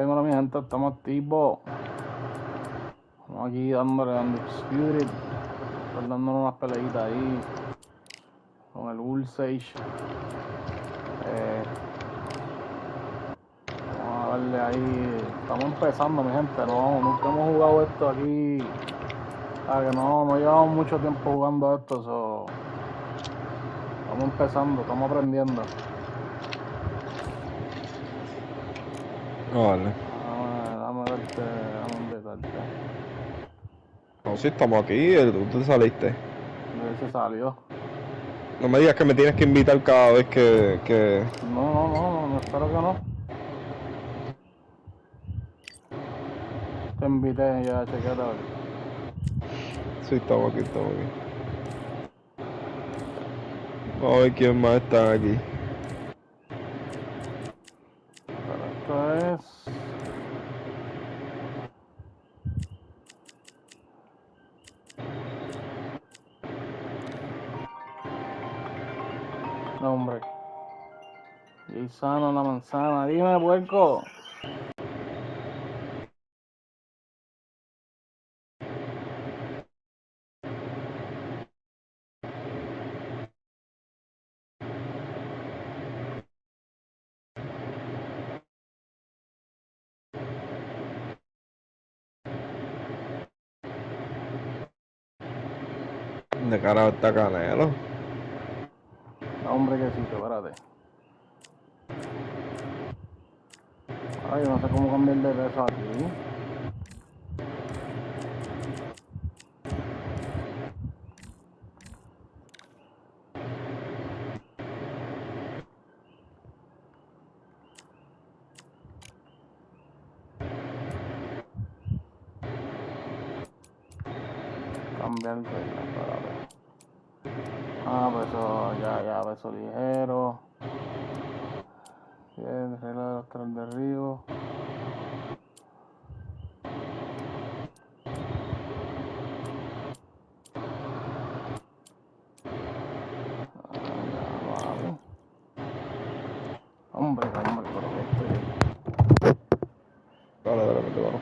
Dímelo, mi gente, estamos activos. Estamos aquí dándole Undisputed. Estamos dándole unas peleitas ahí con el Bullsage. Vamos a darle ahí. Estamos empezando, mi gente. No, nunca hemos jugado esto aquí. Que no llevamos mucho tiempo jugando esto. Estamos empezando, estamos aprendiendo. No, vale. Dame invitarte. No, si estamos aquí, tú te saliste. De se salió. No me digas que me tienes que invitar cada vez que... No, espero que no. Te invité ya, chequéate a ver. Sí, estamos aquí. Vamos a ver quién más está aquí. Pero esto es... No, hombre. Y sano la manzana. Dime, puerco. ¿De carajo está Canelo? No, hombre, que sí, espérate. Ay, yo no sé cómo cambiar de peso aquí. Cambiar de peso, espérate. Peso, ya, peso ligero. Bien, regla de los 3 derribos. Hombre, pero que estoy... Dale, vamos.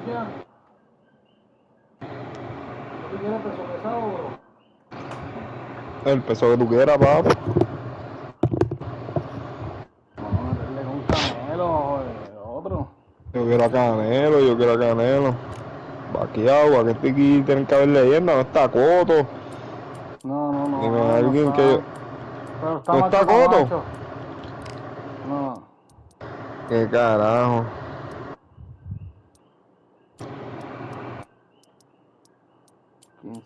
Ya. ¿Tú quieres peso pesado, bro? El peso que tú quieras, papi. Vamos a meterle con Canelo, otro. Yo quiero a Canelo. Vaqueado, a que este aquí tienen que haber leyenda, no está Coto. No, Dime a alguien está, que yo... pero está ¿No macho está para Coto? macho. No. ¿Qué carajo?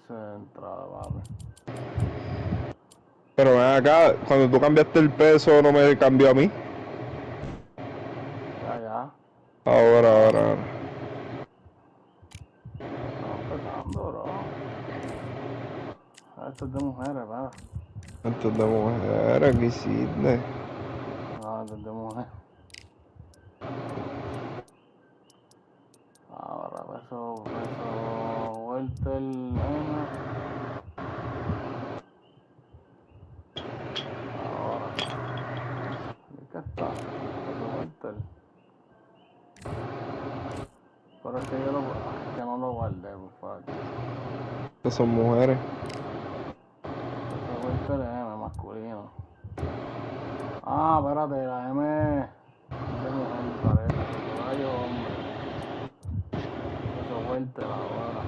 De entrada, papi. Pero ven acá, cuando tú cambiaste el peso, ¿no me cambió a mí? Ya. Ahora. Estamos empezando, bro. Esto es de mujeres, pa. Esto es de mujeres, ¿qué hiciste? No, esto es de mujeres. Ahora, peso, welter, ahora. ¿Qué está? Peso welter. Pero es que que no lo guardé, por favor. Estas son mujeres. Peso welter es M, masculino. Espérate, la M de mujer, parece. Rayo, hombre. Peso welter ahora.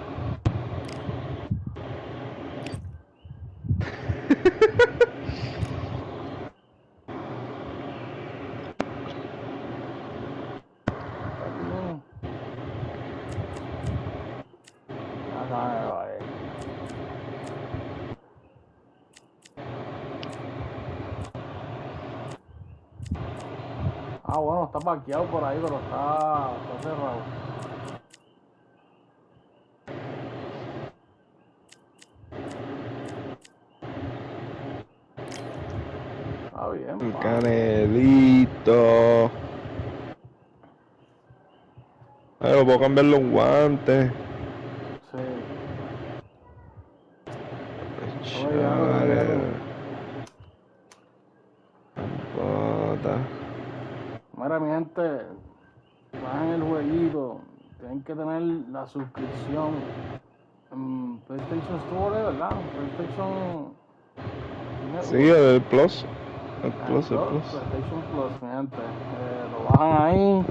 Ah, bueno, está parqueado por ahí, pero está cerrado. Está bien, El pa. Canelito. Lo puedo cambiarle un guante. Sí. Chale. Bota. Mira, mi gente, bajen el jueguito. Tienen que tener la suscripción en PlayStation Store, ¿verdad? PlayStation Sí, Network. el Plus. El Plus. PlayStation Plus, mi gente. Lo bajan ahí.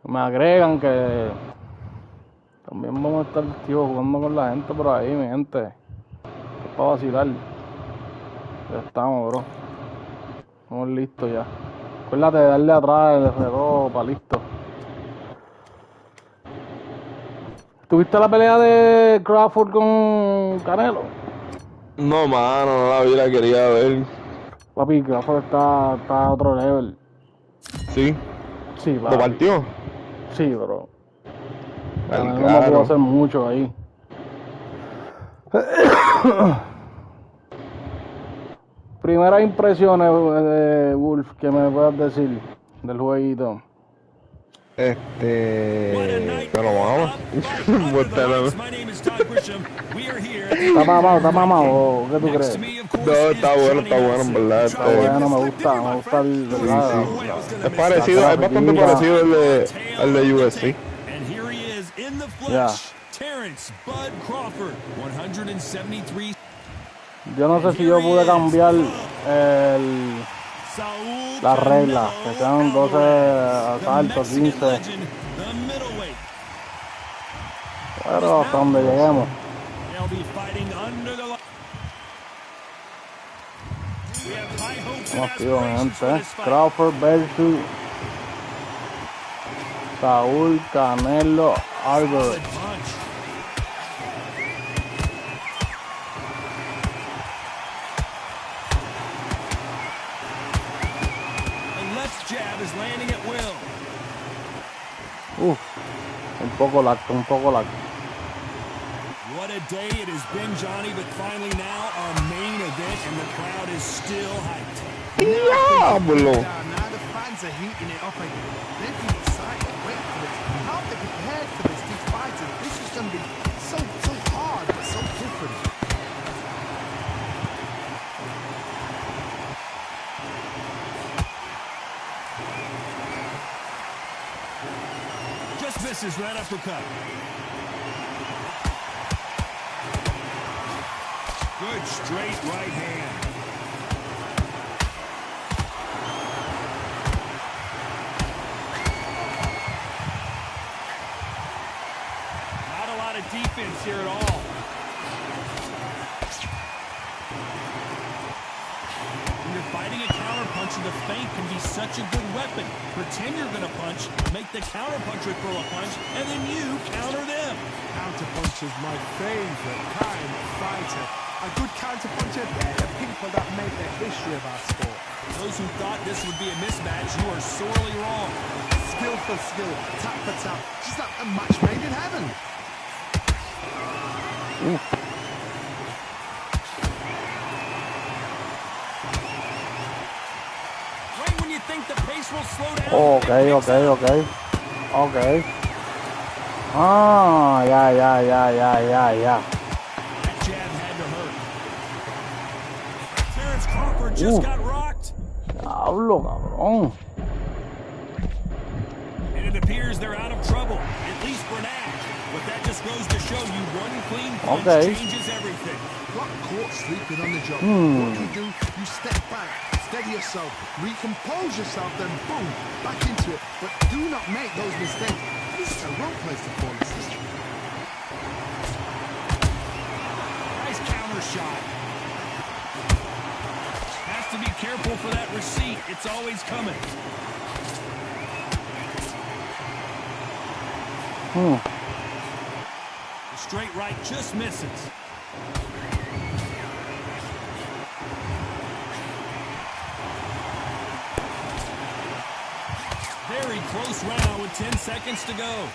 Me agregan que también vamos a estar activos jugando con la gente por ahí, mi gente. Es para vacilar. Ya estamos, bro. Estamos listos ya. Acuérdate de darle atrás el reloj para listo. ¿Tuviste la pelea de Crawford con Canelo? No, mano, no la vi, la quería ver. Papi, Crawford está a otro level. Sí. Sí, ¿Lo papi. partió? Sí, bro. Al Canelo no pudo caro. hacer mucho ahí. Primeras impresiones, Wolf, que me puedas decir del jueguito. Pero vamos. ¿Está mamado? ¿Qué tú crees? No, está bueno, en verdad. Está bueno, me gusta ¿verdad? Sí. Es parecido, es bastante parecido al de UFC. Ya. Yo no sé si yo pude cambiar las reglas, que sean 12 asaltos, 15. Pero hasta donde lleguemos. Vamos, tío, gente. Crawford versus Saúl Canelo Álvarez. Un poco lag. What a day it has been, Johnny, but finally now our main event and the crowd is still hyped. Diablo. Now the fans are heating it up again. They've been excited, wait for this. How they prepared for this, these fighters. This is going to be so hard, but so different. Just misses that uppercut. Good straight right hand. Not a lot of defense here at all. When you're fighting a counterpuncher, the feint can be such a good weapon. Pretend you're going to punch, make the counterpuncher throw a punch, and then you counter them. Counterpuncher's my favorite kind of fighter. A good counterpuncher, they're the people that make the history of our sport. Those who thought this would be a mismatch, you are sorely wrong. Skill for skill, tap for tap, just like a match made in heaven. Right when you think the pace will slow down. Okay. Ah, ya. That jab had to hurt. Terrence Crawford just got rocked. Diablo, cabrón. And it appears they're out of trouble, at least for now. But that just goes to show you one clean punch changes everything. Got caught sleeping on the job. What do? You step back, steady yourself, recompose yourself, then boom, back into it. But do not make those mistakes. This is a wrong place to fall asleep. Nice counter shot. Has to be careful for that receipt. It's always coming. The straight right just misses. very close round with 10 seconds to go.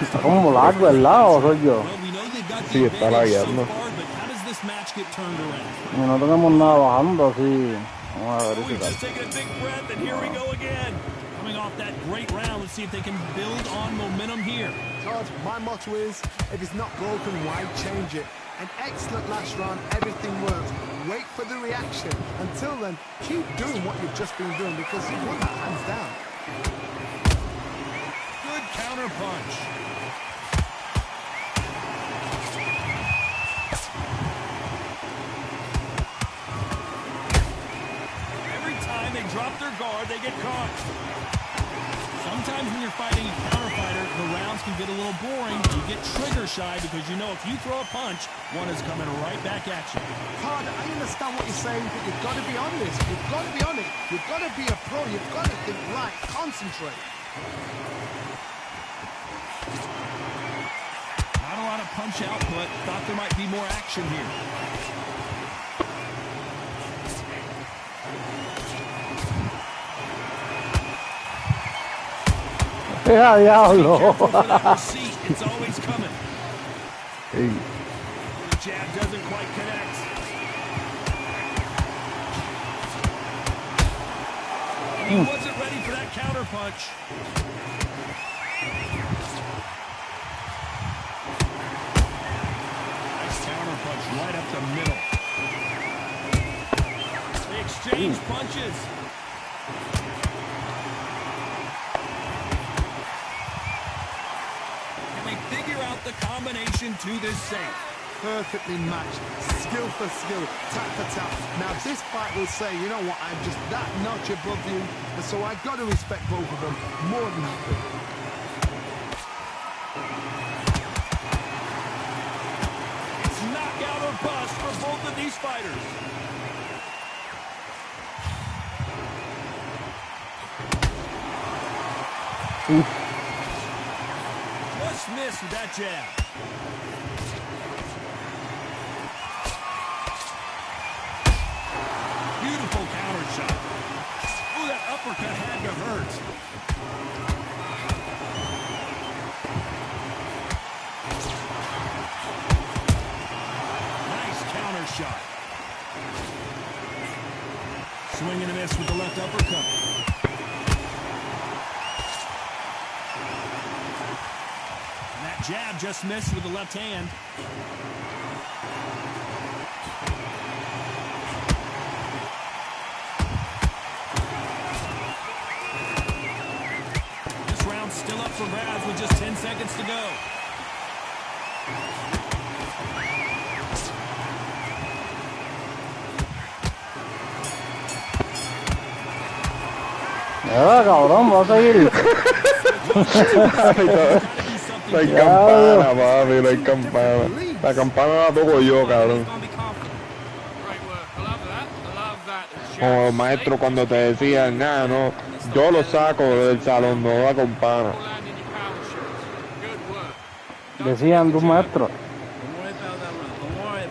Está como largo el lado, soy yo. Well, we know they've got Sí, the está advantage so lagueando. far, but how does this match get turned around? Y no tenemos nada bajando así. Vamos a Oh, ver he's si just taking a big breath, and here we go again. Coming off that great round, let's see if they can build on momentum here. Todd, my motto is, if it's not broken, why change it? An excellent last round, everything works. Wait for the reaction. Until then, keep doing what you've just been doing because you won that hands down. Good counter punch. Every time they drop their guard, they get caught. Sometimes when you're fighting a counter fighter, the rounds can get a little boring. You get trigger shy because you know if you throw a punch, one is coming right back at you. Todd, I understand what you're saying, but you've got to be on this. You've got to be on it. You've got to be a pro. You've got to think right. Concentrate. Not a lot of punch output. Thought there might be more action here. ¡Ja, diablo! Careful for that receipt. It's always coming. Hey. The jab doesn't quite connect. He wasn't ready for that counter punch. Nice counter punch right up the middle. They exchange punches. Can they figure out the combination to this safe? Perfectly matched. Skill for skill. Tap for tap. Now this fight will say, you know what, I'm just that notch above you. And so I've got to respect both of them. More than happy. It's knockout or bust for both of these fighters. Just missed with that jab. Beautiful counter shot. Ooh, that uppercut had to hurt. Nice counter shot. Swing and a miss with the left uppercut. And that jab just missed with the left hand. This round's still up for grabs with just 10 seconds to go. Ya, cabrón, va a seguir. No hay campana, papi, no hay campana. La campana la toco yo, cabrón. Como maestro cuando te decían, nada, no, yo lo saco del salón, no la campana. Decían tus maestros.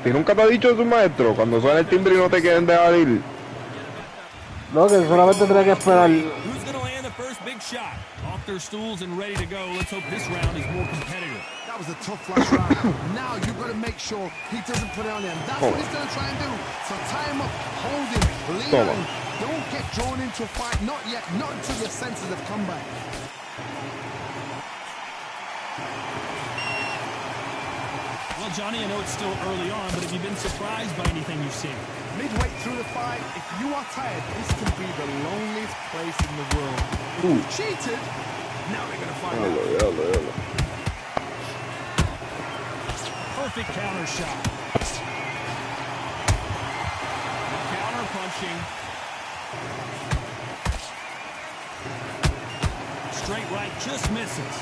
¿Y nunca te ha dicho tu maestro? Cuando suena el timbre y no te quieren dejar ir. No, que solamente tenía que esperar. Who's going to land the first big shot? Off their stools and ready to go. Let's hope this round is more competitive. That was a tough last round. Now you've got to make sure he doesn't put it on him. That's what he's going to try and do. So tie him up, hold him, lean on him. Don't get drawn into a fight. Not yet. Not until your senses have come back. Well, Johnny, I know it's still early on, but have you been surprised by anything you've seen? Midway through the fight, if you are tired, this can be the loneliest place in the world. If you cheated, now we're going to find out. Perfect counter shot. Counter punching. Straight right just misses.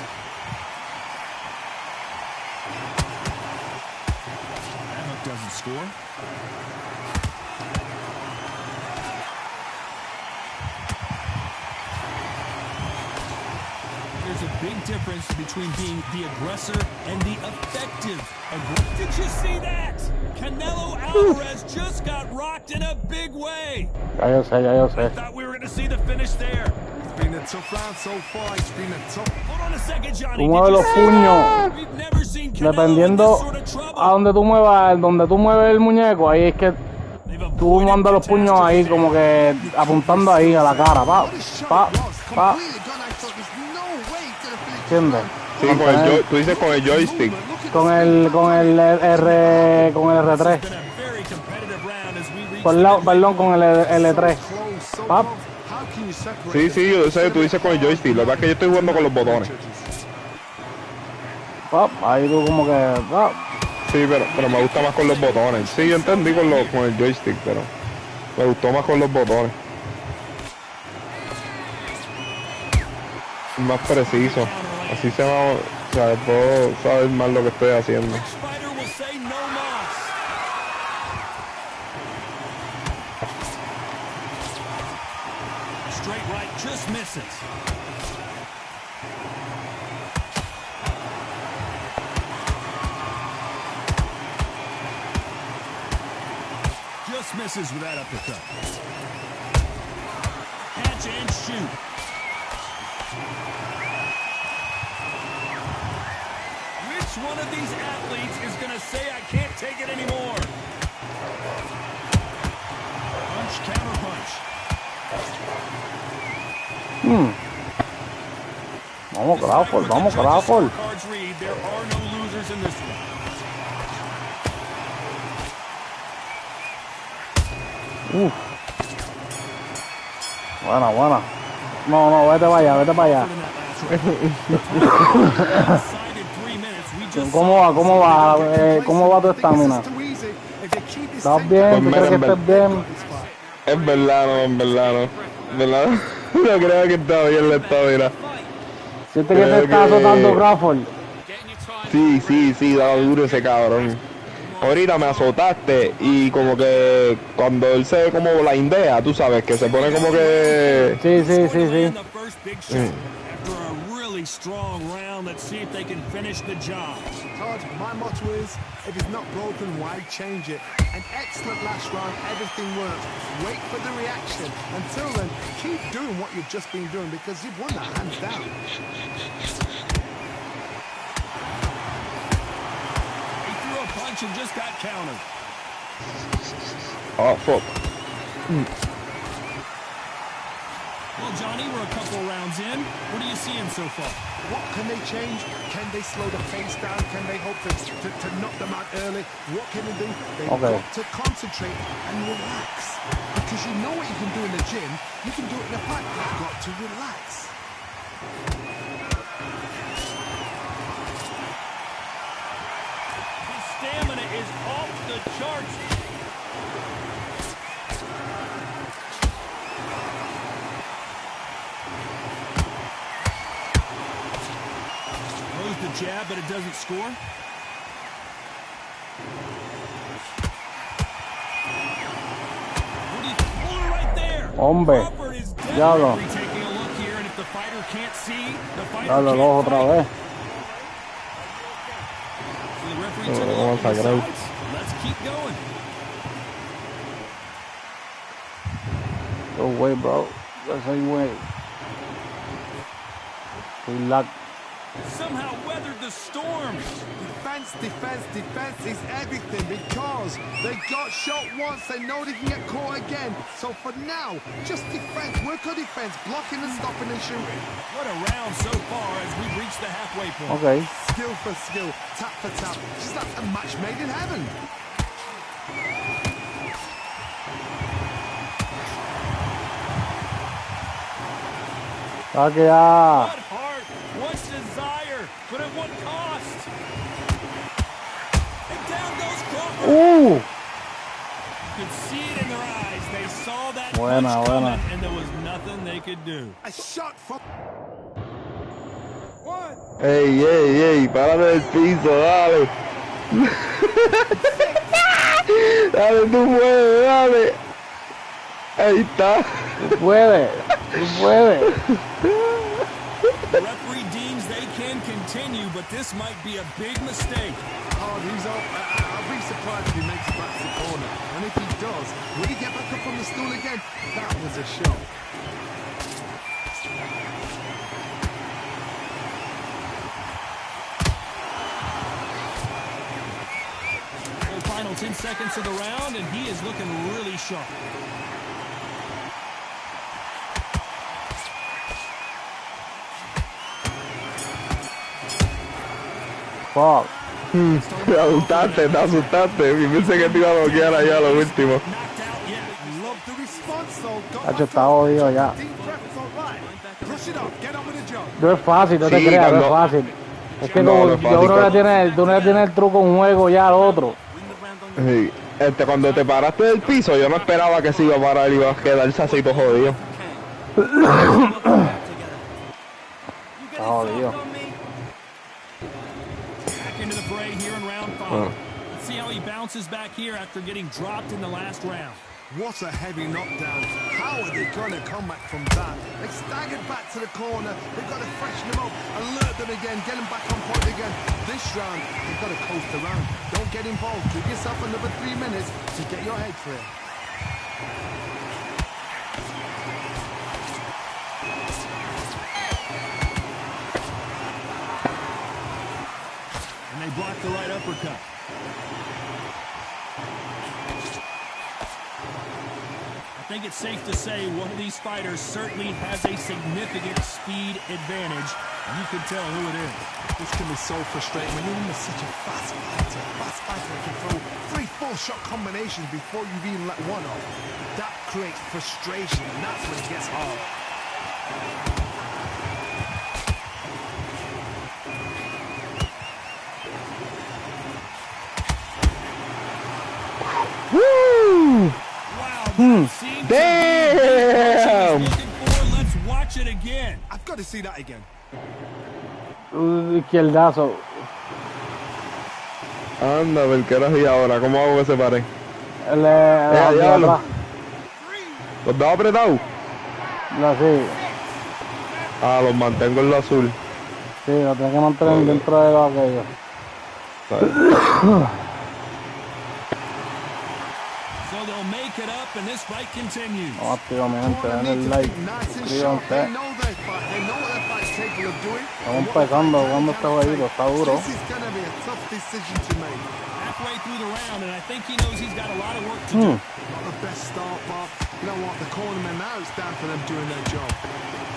That hook doesn't score. there's a big difference between being the aggressor and the effective aggressor. Did you see that? Canelo Alvarez just got rocked in a big way. Ya yo sé, ya yo sé. I thought we were going to see the finish there. It's been a tough round so far. It's been a tough. Hold on a second, Johnny. Tú mueves los puños. We've never seen Canelo in Dependiendo this sort of trouble. a donde tú mueves el muñeco, ahí es que tú mandas los puños ahí como que apuntando ahí a la cara, pa. ¿Entiendes? Sí, tú dices con el joystick. Con el R3. Perdón, con el L3. Pap. Sí, yo sé, tú dices con el joystick. Lo que pasa es que yo estoy jugando con los botones. Pap. Ahí tú como que. Pap. Sí, pero me gusta más con los botones. Sí, yo entendí con el joystick, pero me gustó más con los botones. Más preciso. Así se va, o sea, puedo saber más lo que estoy haciendo. Straight right just misses. Just misses with that uppercut. Catch and shoot. Which one of these athletes is going to say, I can't take it anymore? Punch, counter punch. Vamos, Crawford, vamos, Crawford. Cards read, there are no losers in this one. Buena. No, vete para allá. ¿Cómo va tu estamina? ¿Estás bien? ¿Tú crees que estés bien? Es verdad, no. No creo que está bien la estamina. ¿Sientes que te está azotando Crawford? Sí, daba duro ese cabrón. Ahorita me azotaste y como que cuando él se ve como la idea, tú sabes, que se pone como que... Sí. Strong round. Let's see if they can finish the job. Todd, my motto is, if it's not broken, why change it? An excellent last round, everything works. Wait for the reaction. Until then, keep doing what you've just been doing because you've won that hands down. He threw a punch and just got countered. Oh, fuck. Well, Johnny, we're a couple rounds in. What are you seeing so far? What can they change? Can they slow the pace down? Can they hope to knock them out early? What can they do? They've got to concentrate and relax. Because you know what you can do in the gym, you can do it in a fight. You've got to relax. His stamina is off the charts. The jab, but it doesn't score. What do you think? Right there. Hombre, diablo. Taking a look here, and if the fighter can't see, the fighter Dale dos otra vez. So the referee took a look and decides, let's keep going. Go away, bro. That's how you win. Relax. Somehow weathered the storm. Defense is everything because they got shot once, they know they can get caught again. So for now, just defense, work on defense, blocking and stopping and shooting. What a round so far as we reach the halfway point. Okay. Skill for skill, tap for tap. Just like a match made in heaven. Okay, ah. What heart, what desire, but at what cost? And down goes Crawford. You could see it in their eyes. They saw that buena. and there was nothing they could do. A shot from... Ey, párate del piso, dale. Dale, tú puedes, dale. Ahí está. Tú puedes. The referee deemed continue, but this might be a big mistake. Oh, he's up. I'll be surprised if he makes it back to the corner. And if he does, will he get back up from the stool again? That was a shock. The final 10 seconds of the round, and he is looking really sharp. Fuck. Te asustaste, te asustaste. Y pensé que te iba a bloquear allá lo último. Love the response, though. Got Hacho, está jodido ya. deep breath, it's all right. Brush it off. Get on with the job. No es fácil, no te Sí, creas, no es cuando- fácil. Es que No, como no es yo fácil, uno le tiene el truco a un juego ya al otro. Sí. Cuando te paraste del piso, yo no esperaba que se iba a parar y iba a quedarse así todo jodido. Está jodido. Back into the fray here in round 5. Let's see how he bounces back here after getting dropped in the last round. What a heavy knockdown. How are they going to come back from that? They staggered back to the corner. They've got to freshen them up, alert them again, get them back on point again. This round, they've got to coast around. Don't get involved. Give yourself another 3 minutes to get your head clear. And they block the right uppercut. I think it's safe to say one of these fighters certainly has a significant speed advantage. You can tell who it is. This can be so frustrating when you're in such a fast fighter. Fast fighter that can throw 3-4 shot combinations before you've even let one off. That creates frustration, and that's when it gets hard. Woo! Wow, that seems to be Damn! what he's looking for. Let's watch it again. I've got to see that again. Izquierdazo. Anda, ver qué era así ahora. ¿Cómo hago que se pare? Diablo. ¿Los dejo apretados? Sí, Ah, los mantengo en lo azul. sí, lo tengo que mantener dentro de aquello. So they'll make it up, and this fight continues. Vamos activamente, Corner den need el to like, think nice and sharp. suscríbanse. They know their fight. They know what their fight's capable of doing. Estamos empezando, jugando este jueguito, está duro. This is going to be a tough decision to make. Halfway through the round, and I think he knows he's got a lot of work to do. Not the best start, but you know what? The cornermen now, it's down for them doing their job.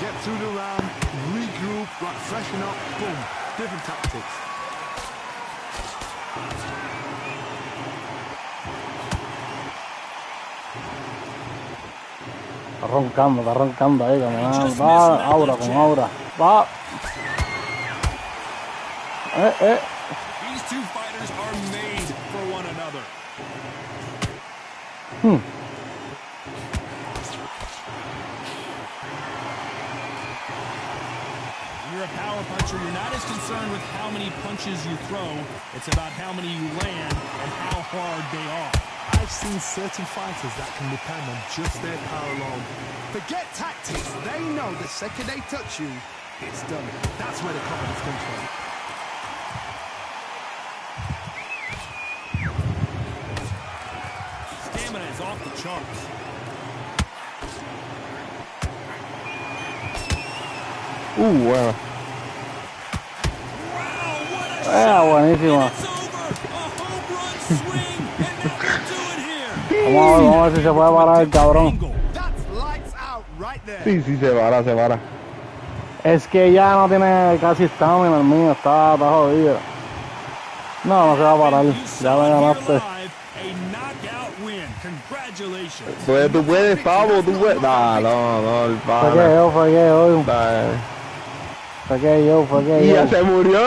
Get through the round, regroup, right, freshen up, boom. Different tactics. Está roncando ahí, va, aura, con aura. Va. These two fighters are made for one another. When you're a power puncher, you're not as concerned with how many punches you throw. It's about how many you land and how hard they are. I've seen certain fighters that can depend on just their power alone. Forget tactics. They know the second they touch you, it's done. That's where the confidence comes from. Stamina is off the charts. Bueno. Buenísimo. It's over. A home run swing, and now they're doing here. Vamos a ver si se puede parar el cabrón. That's lights out right there. Sí, sí, se para, se para. Es que ya no tiene casi estamina el mío, está jodido. No se va a parar, ya me ganaste. A knockout win. Congratulations. Pues tú puedes, pavo, tú puedes. No, el Fue pana. que yo. Dale. Fue que yo. Y ya se murió.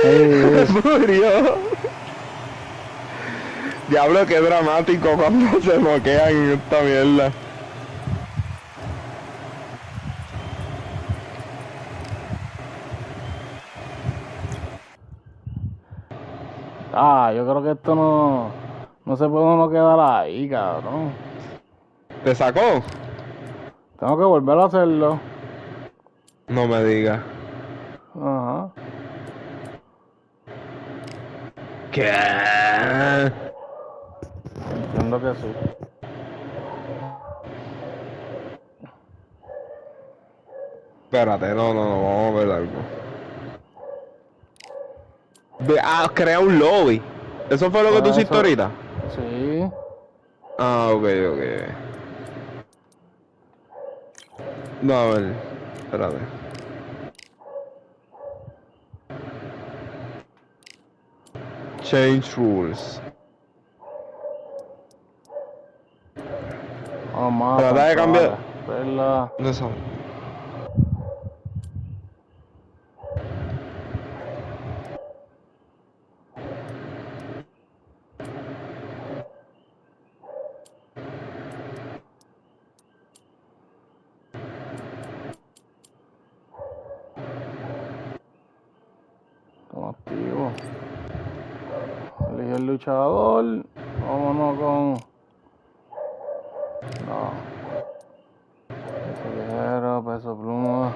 Se murió. Diablo, qué dramático cuando se noquean en esta mierda. Yo creo que esto no se puede uno quedar ahí, cabrón. ¿Te sacó? Tengo que volver a hacerlo. No me digas. Ajá. ¿Qué? Entiendo que sí. Espérate, no, vamos a ver algo. Crea un lobby. ¿Eso fue lo que tú hiciste ahorita? Sí. Ah, ok. No, a ver, espérate. Change rules. Vamos a Trata de cambiar. verla. Eso. Estamos activos. Elige el luchador. Vámonos con... No. Peso ligero, peso pluma.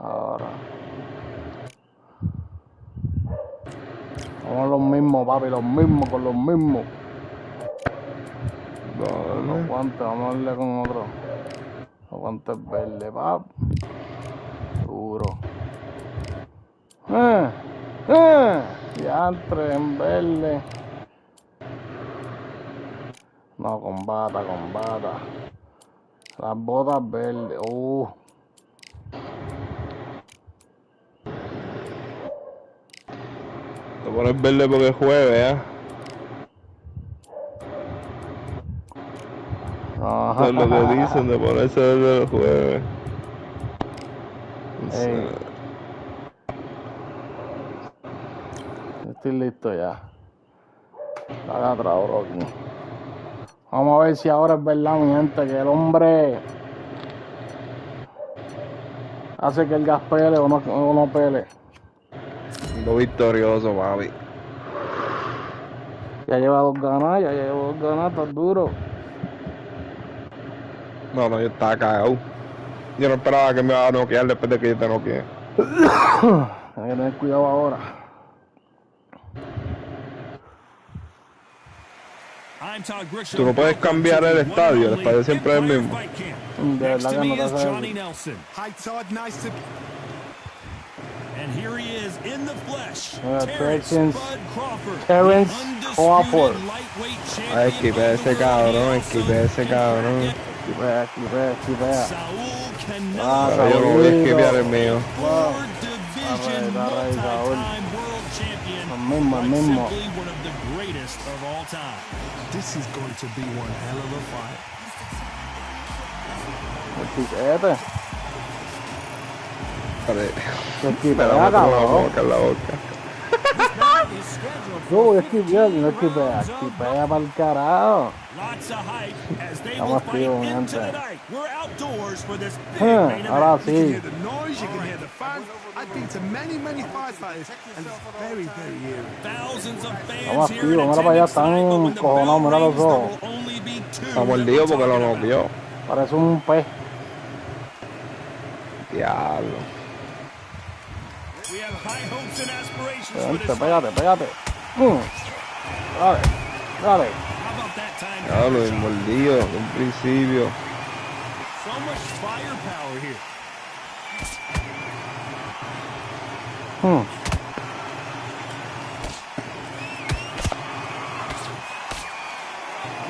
Ahora. Vamos los mismos, papi, los mismos, con los mismos. Los guantes, vamos a darle con otro. Los guantes verdes, pap. Duro. Diantre en verde. No, combata. Las botas verdes. Te pones verde porque es jueves, ¿eh? Eso es lo que dicen de ponerse verde el jueves. Estoy listo ya. Haga atrás, bro. Vamos a ver si ahora es verdad, mi gente, que el hombre hace que el gas pele o no pele. Lo victorioso, papi. Ya lleva 2 ganadas, está duro. No, yo estaba cagado. Yo no esperaba que me iba a noquear después de que yo te noqueé. Hay que tener cuidado ahora. Tú no puedes cambiar el estadio siempre es el mismo. De verdad que no te sabes. And here he is in the flesh. Terrence Crawford. Esquipe ese cabrón. Esquipea. Pero yo no voy a esquipear el mío. El mismo. This is going to be one hell of a fight. Esquipea, esquipea para el carajo. Estamos activos, mi gente. Ahora sí. Estamos activos, mira para allá, están encojonados, mira los ojos. Está mordido porque lo noqueó. Parece un pez. Diablo. Pégate. Dale. Diablo, el mordido, en un principio.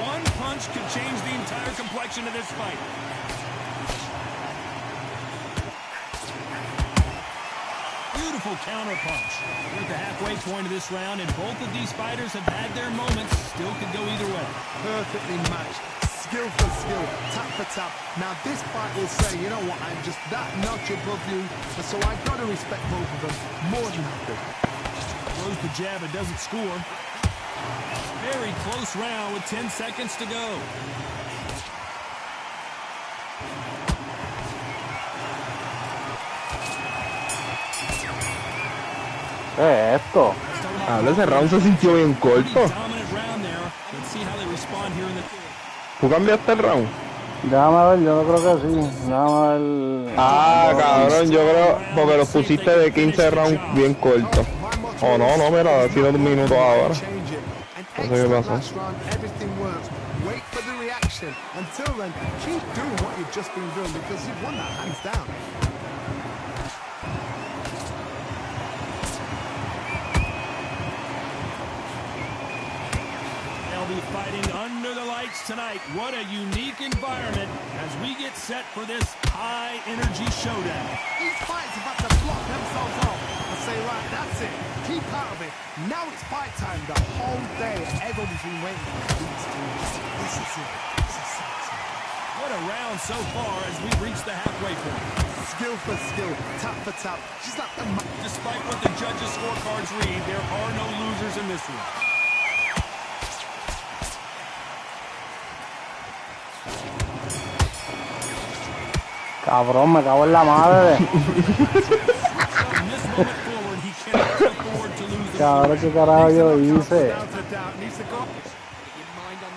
One punch could change the entire complexion of this fight. Beautiful counter punch. We're at the halfway point of this round, and both of these fighters have had their moments. Still could go either way. Perfectly matched. Skill for skill, tap for tap. Now this fight will say, you know what, I'm just that notch above you, and so I've got to respect both of them more than happy. Throws the jab, it doesn't score. Very close round with 10 seconds to go. ¿Qué es esto? Ese round se sintió bien corto. ¿Tú cambiaste el round? Déjame ver, yo no creo que sí. Déjame ver. Ah, cabrón, yo creo porque los pusiste de 15 rounds bien cortos. Oh, no, no, mira, ha sido un minuto ahora. No sé qué pasó. Wait for the reaction. Until then, keep doing what you've just been doing because you've won that hands down. They'll be fighting under the lights tonight. What a unique environment as we get set for this high-energy showdown. These fighters have had to block themselves off and say, right, that's it. Keep out of it. Now it's fight time. The whole day, everybody's been waiting for these two. This is it. This is it. What a round so far as we've reached the halfway point. Skill for skill, tap for tap. She's like the... Despite what the judges' scorecards read, there are no losers in this one. Cabrón, me cago en la madre. Cabrón, qué carajo yo hice.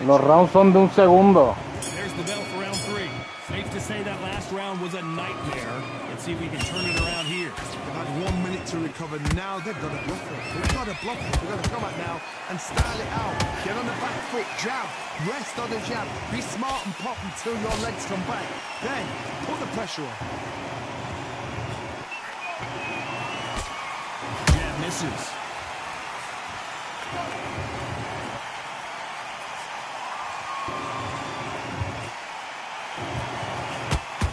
Los rounds son de un segundo. Safe to say that last round was a nightmare. Let's see if we can turn it around here. They've had 1 minute to recover. Now they've got to bluff it. They've got to bluff it. They've got to come out now and style it out. Get on the back foot, jab. Rest on the jab. Be smart and pop until your legs come back. Then, put the pressure on. Jab misses.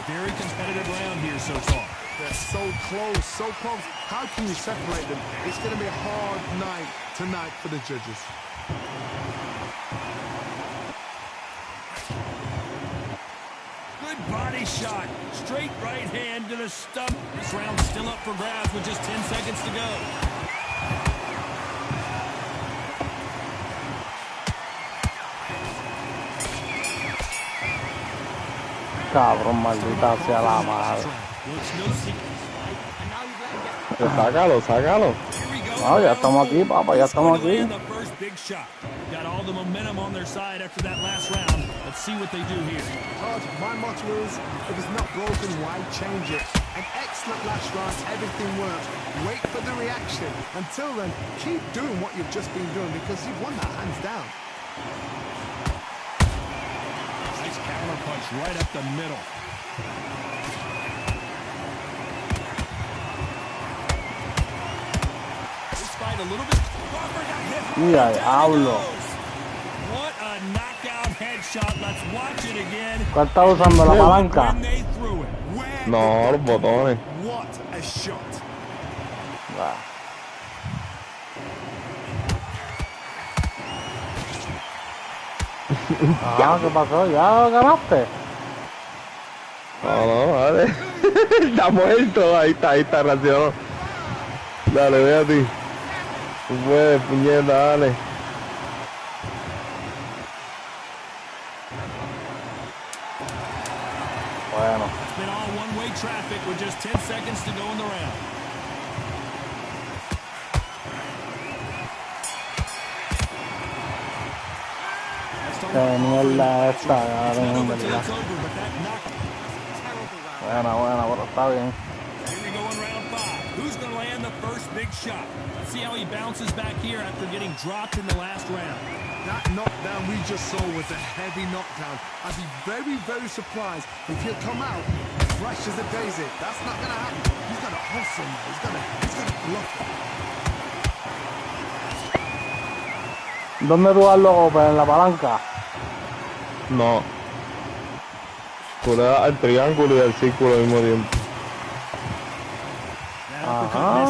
Very competitive round here so far. They're so close, so close. How can you separate them? It's going to be a hard night tonight for the judges. Good body shot. Straight right hand to the stump. This round's still up for grabs with just 10 seconds to go. Cabrón, maldita sea la madre. Sácalo, sácalo. No, ya estamos aquí, papá, ya estamos aquí. Got all the momentum on their side after that last round. Let's see what they do here. Todd, my motto is, if it's not broken, why change it? An excellent last round, everything works. Wait for the reaction. Until then, keep doing what you've just been doing because you've won that hands down. Nice counter punch right up the middle. This fight a little bit. Crawford got hit. Mira, diablo. What a knockout headshot. Let's watch it again. ¿Cuál está usando la palanca? When they threw it. No, los botones. What a shot. Ah, ¿qué pasó? ¿Ya ganaste? No, no, dale. Está muerto. Ahí está, reaccionó. Dale, ve a ti. Tú puedes, puñeta, dale. Bueno. It's been all one-way traffic with just 10 seconds to go in the round. Qué mierda esta, cabrón, en verdad. Buena, pero está bien. Here we go in round 5. Who's going to land the first big shot? Let's see how he bounces back here after getting dropped in the last round. That knockdown we just saw was a heavy knockdown. I'd be very, very surprised if he'll come out fresh as a daisy. That's not going to happen. He's got to hustle now. He's got to bluff it. ¿Dónde tú das los golpes? ¿En la palanca? No. Tú le das al triángulo y al círculo al mismo tiempo. Ajá.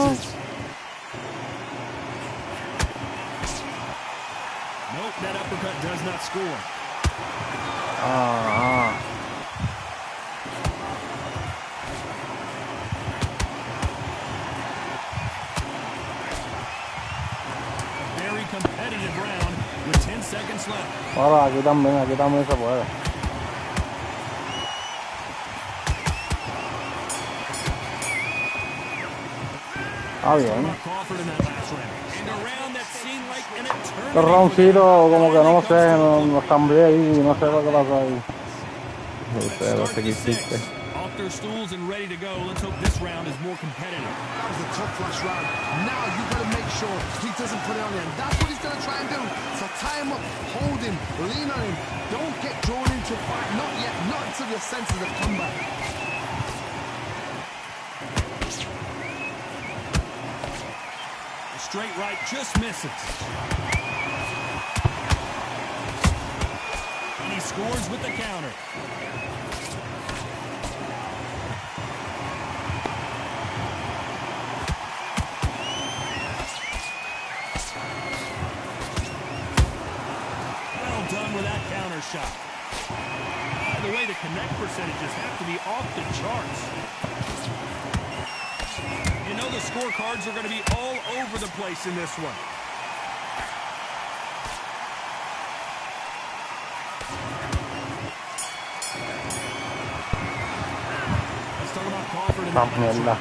Nope, that uppercut does not score. Ajá. Very competitive round with 10 seconds left. Ahora, aquí también se puede. Está bien. Crawford in that last round. And a round that seemed like an eternity. Los roundcitos como que no sé, nos cambié ahí, no sé lo que pasó ahí. No sé qué hiciste. Off their stools and ready to go. Let's hope this round is more competitive. That was a tough last round. Now you got to make sure he doesn't put it on him. That's what he's going to try and do. So tie him up, hold him, lean on him. Don't get drawn into a fight. Not yet. Not until your senses have come back. The straight right just misses. And he scores with the counter. Done with that counter shot. By the way, the connect percentages have to be off the charts. You know the scorecards are going to be all over the place in this one. Let's talk about Crawford in that match.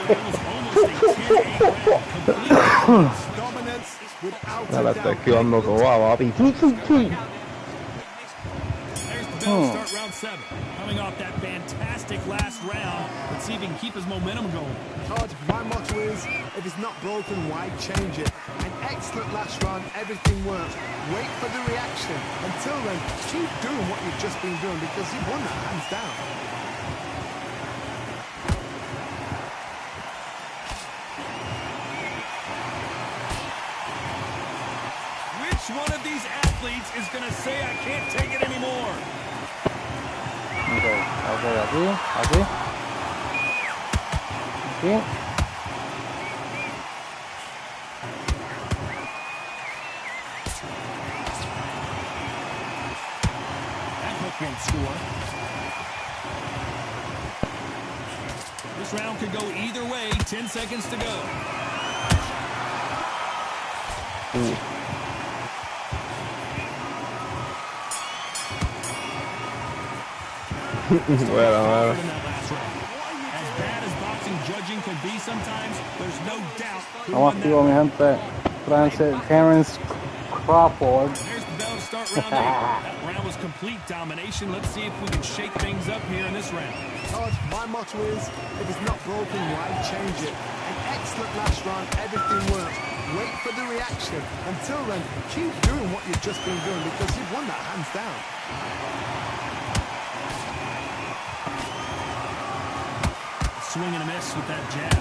It was almost a 10-8 round. Complete dominance. Me la está esquivando toda, papi. There's the bell to start round 7. Coming off that fantastic last round. Let's see if he can keep his momentum going. Todd, my motto is, if it's not broken, why change it? An excellent last round, everything works. Wait for the reaction. Until then, keep doing what you've just been doing because you've won that hands down. One of these athletes is going to say, I can't take it anymore. Okay, aquí. That hook won't score. This round could go either way. 10 seconds to go. Ooh. Well. As bad as boxing judging can be sometimes, there's no doubt. Vamos activo, mi gente. Terence Crawford. There's the bell to start round 8. That round was complete domination. Let's see if we can shake things up here in this round. Todd, my motto is, if it's not broken, why change it? An excellent last round, everything works. Wait for the reaction. Until then, keep doing what you've just been doing because you've won that hands down. Swing and a miss with that jab.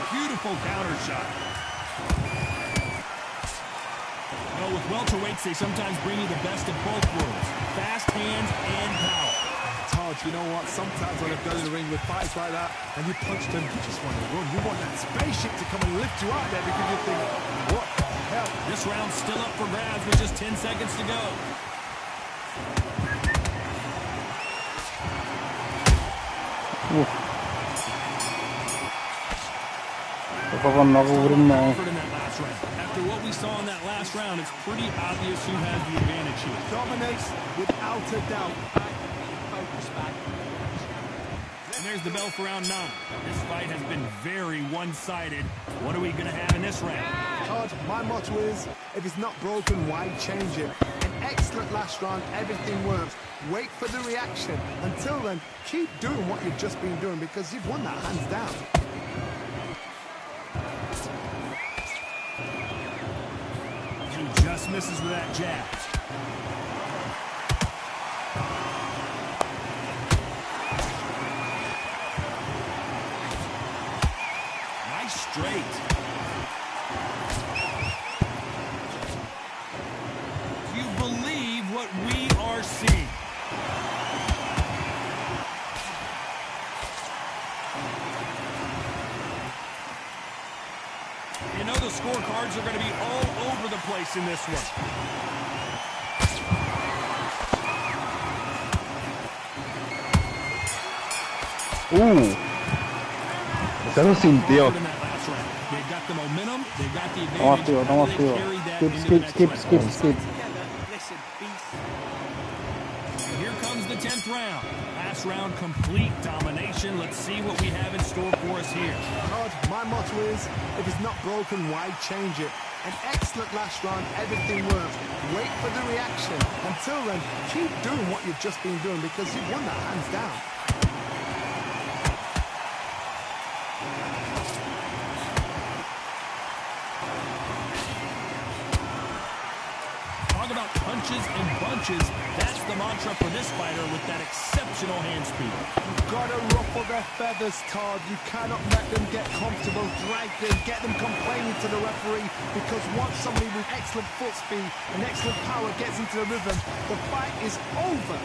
Beautiful counter shot. Well, with welterweights, they sometimes bring you the best of both worlds. Fast hands and power. Todd, you know what? Sometimes when I've done in the ring with fights like that, and you punched him, you just want to run. You want that spaceship to come and lift you out there because you think, what the hell? This round's still up for grabs with just 10 seconds to go. After what we saw in that last round, it's pretty obvious who has the advantage here. Dominates without a doubt. And there's the bell for round 9. This fight has been very one-sided. What are we going to have in this round? Todd, my motto is, if it's not broken, why change it? An excellent last round, everything works. Wait for the reaction. Until then, keep doing what you've just been doing because you've won that hands down. He just misses with that jab. Nice straight. Do you believe what we are seeing? You know the scorecards are going to be all over the place in this one. Se lo sintió. They've got the momentum, they've got the advantage. Vamos activo. Skip. Here comes the 10th round. Last last round, complete domination. Let's see what we have in store for us here. Todd, my motto is, if it's not broken, why change it? An excellent last round, everything works. Wait for the reaction. Until then, keep doing what you've just been doing because you've won that hands down. Talk about punches and bunches. That's the mantra for this fighter with that exceptional hand speed. You've got to ruffle their feathers, Todd. You cannot let them get comfortable, drag them, get them complaining to the referee, because once somebody with excellent foot speed and excellent power gets into the rhythm, the fight is over.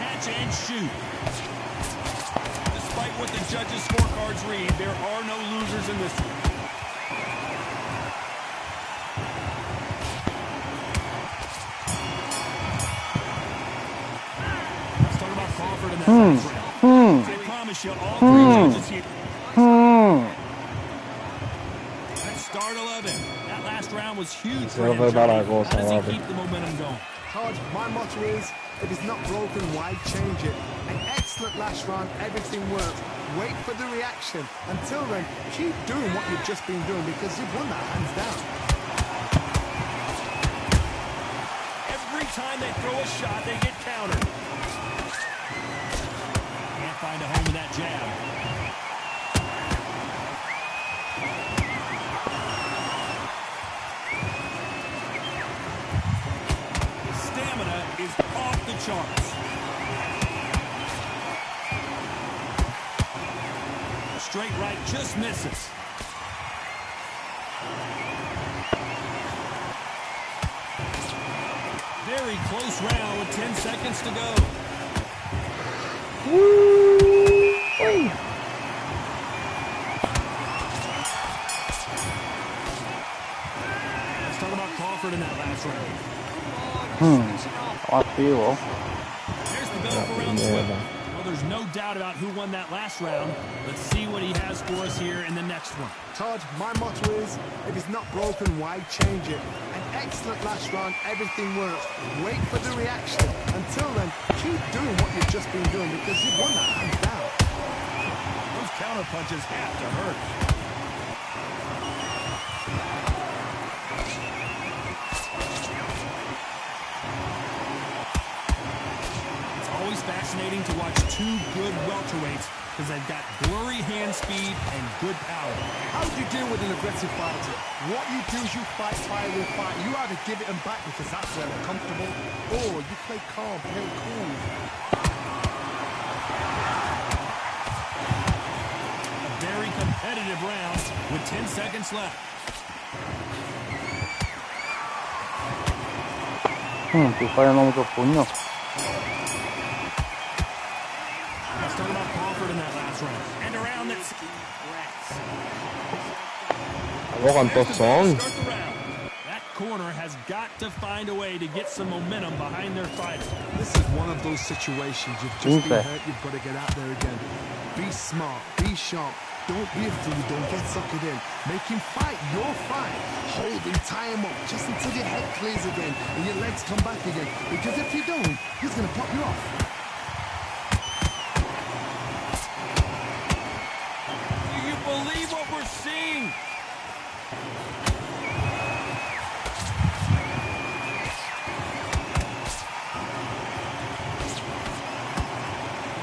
Catch and shoot. Despite what the judges' scorecards read, there are no losers in this one. They promise you all three judges here. Let's start 11. That last round was huge for him. How does he keep the momentum going? Todd, my motto is, if it's not broken, why change it? An excellent last round, everything works. Wait for the reaction. Until then, keep doing what you've just been doing because you've won that hands down. Every time they throw a shot, they get countered. Find a home with that jab. Stamina is off the charts. A straight right just misses. Very close round with 10 seconds to go. Let's talk about Crawford in that last round. Activo. There's the bell for round 12. Well, there's no doubt about who won that last round. Let's see what he has for us here in the next one. Todd, my motto is, if it's not broken, why change it? An excellent last round, everything works. Wait for the reaction. Until then, keep doing what you've just been doing because you've won that hands down. Those counter punches have to hurt. It's always fascinating to watch two good welterweights because they've got blurry hand speed and good power. How do you deal with an aggressive fighter? What you do is you fight fire with fight. You either give it them back because that's where they're comfortable, or you play calm, play cool. A very competitive round with 10 seconds left. Estoy fallando muchos puños. Let's talk about Crawford in that last round. And a round that's... ¿Cuántos son? Start the round. That corner has got to find a way to get some momentum behind their fighter. This is one of those situations. You've just been hurt. You've got to get out there again. Be smart. Be sharp. Don't be a fool. Don't get suckered in. Make him fight your fight. Hold him, tie him up just until your head clears again and your legs come back again. Because if you don't, he's going to pop you off. Do you believe what we're seeing?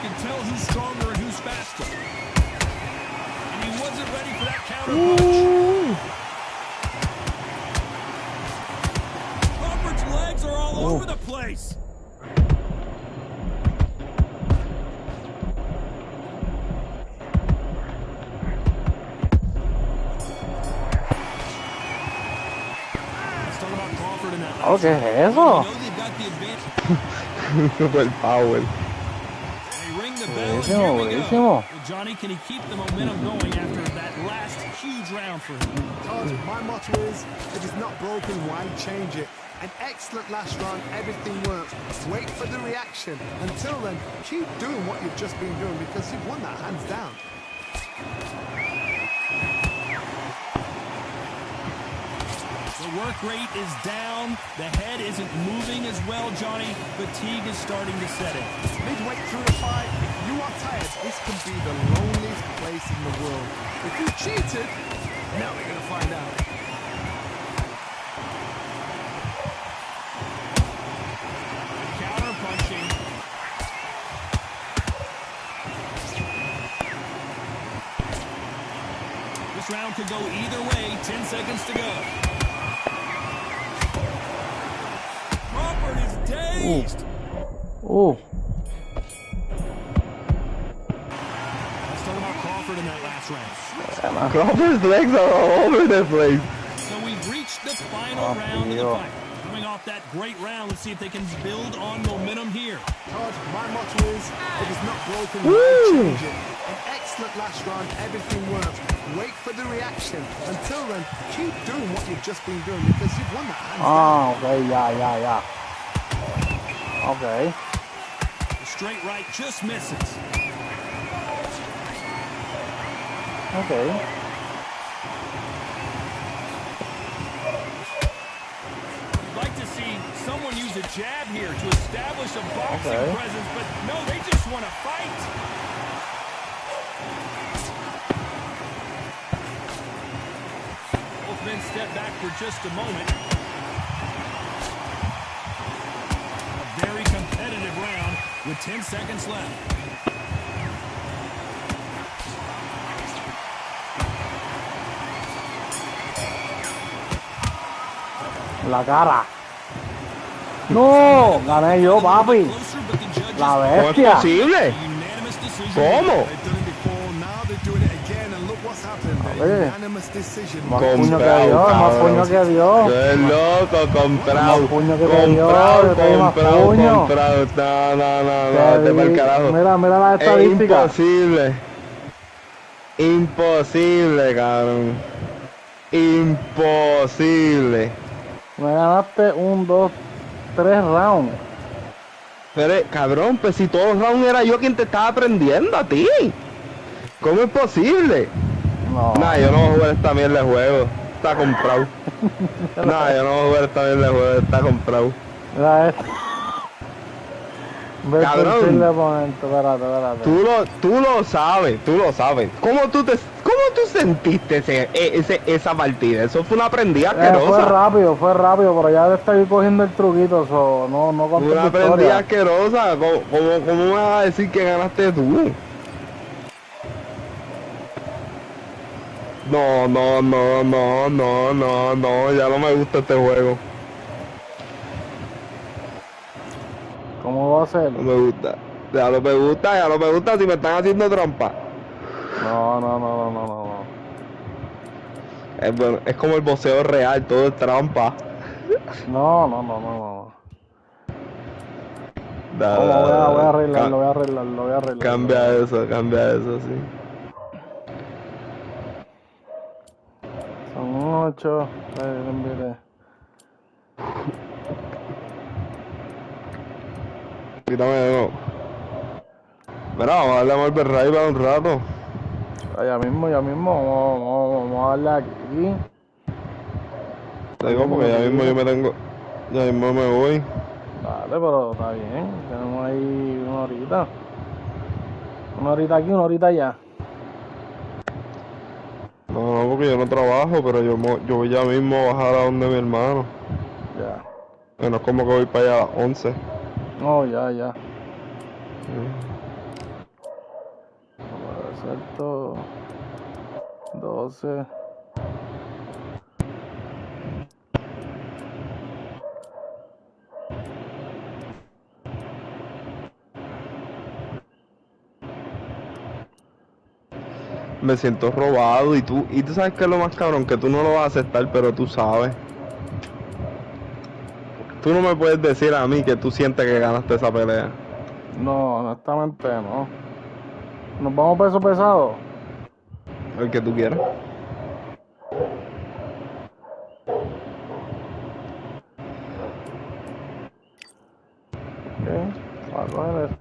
You can tell who's stronger and who's faster. And he wasn't ready for that counter punch. Crawford's legs are all over the place. Let's talk about Crawford in that last ¿Qué es round. eso? You know they've got the advantage. Super power. They ring the bell, and Buenísimo, here we go. buenísimo. Well, Johnny, can he keep the momentum going after that last huge round for him? Todd, my motto is, if it's not broken, why change it? An excellent last round, everything works. Wait for the reaction. Until then, keep doing what you've just been doing because you've won that hands down. The work rate is down. The head isn't moving as well, Johnny. Fatigue is starting to set in. Midway through the fight, if you are tired, this can be the loneliest place in the world. If you cheated, now we're going to find out. Counter punching. This round could go either way. 10 seconds to go. Crawford is dazed. Oh. Let's talk about Crawford in that last round. Crawford's legs are all over the place. So we've reached the final round of the fight. Coming off that great round, let's see if they can build on momentum here. Todd, my motto is, if it's not broken, why change it? An excellent last round, everything worked. Wait for the reaction. Until then, keep doing what you've just been doing because you've won that hands down. Okay, yeah. Okay. The straight right just misses. Okay. I'd like to see someone use a jab here to establish a boxing presence, but no, they just want to fight. Both men step back for just a moment. A very competitive round with 10 seconds left. La cara. No, gané yo, papi. La ¿Cómo es bestia. posible? ¿Cómo? They've done it before, now they're doing it again, and look what's happened. ver. Unanimous decision. Más puño que Dios, más puño que Dios. Qué loco, comprado. Más puño que te dio, yo te di más puño. Comprado. No, te pa'l carajo. Mira la Es estadística. Imposible, cabrón. Imposible. Me ganaste 1, 2, 3 rounds. Pero, cabrón, pues si todos los rounds era yo quien te estaba aprendiendo a ti. ¿Cómo es posible? No. Nah, yo no voy a jugar esta mierda de juego. Está comprado. Nah, yo no voy a jugar esta mierda de juego. Está comprado. Mira esto. Cabrón. Espérate. Tú lo sabes. ¿Cómo tú sentiste esa partida? Eso fue una prendida asquerosa. Fue rápido, pero ya te estoy cogiendo el truquito, no conté Una tu prendida historia. asquerosa. ¿Cómo me vas a decir que ganaste tú? No, ya no me gusta este juego. ¿Cómo va a ser? No me gusta. Ya no me gusta si me están haciendo trampa. No. Bueno, es como el boxeo real, todo es trampa. No. Voy a arreglarlo. Cambia eso, sí. Son 8. Quítame de nuevo. Mira, vamos a darle a Marvel Ray para un rato. Ya mismo. Vamos a darle aquí. Te digo porque ya mismo yo me tengo. Ya mismo me voy. Dale, pero está bien. Tenemos ahí una horita. Una horita aquí, una horita allá. No, porque yo no trabajo, pero yo voy ya mismo a bajar a donde mi hermano. Ya. Bueno, es como que voy para allá a las 11. No, ya. Cierto. 12. Me siento robado y tú sabes que es lo más cabrón, que tú no lo vas a aceptar, pero tú sabes. Tú no me puedes decir a mí que tú sientes que ganaste esa pelea. No, honestamente no. ¿Nos vamos peso pesado? El que tú quieras. Ok, voy a coger eso.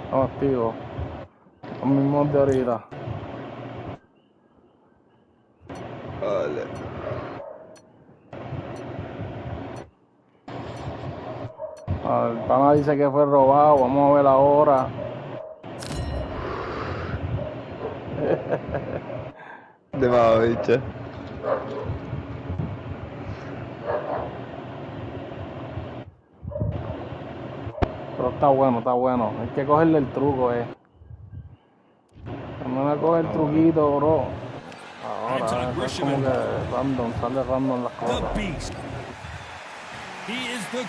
Estamos activos. Los mismos de ahorita. Vale. El pana dice que fue robado. Vamos a ver ahora. De más, bicho. Pero está bueno, está bueno. Hay que cogerle el truco, Cuando uno coge el truquito, bro. Ahora, eso es como que random, sale random las cosas. The beast. He is the...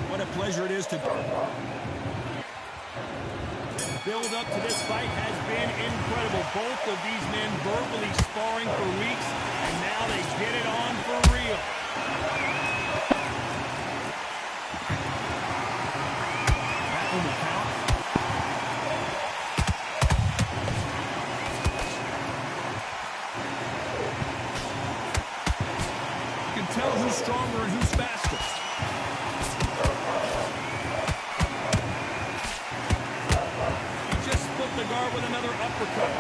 What a pleasure it is to... Build up to this fight has been incredible. Both of these men verbally sparring for weeks, and now they get it on for real. That one will count. You can tell who's stronger and who's faster. The guard with another uppercut.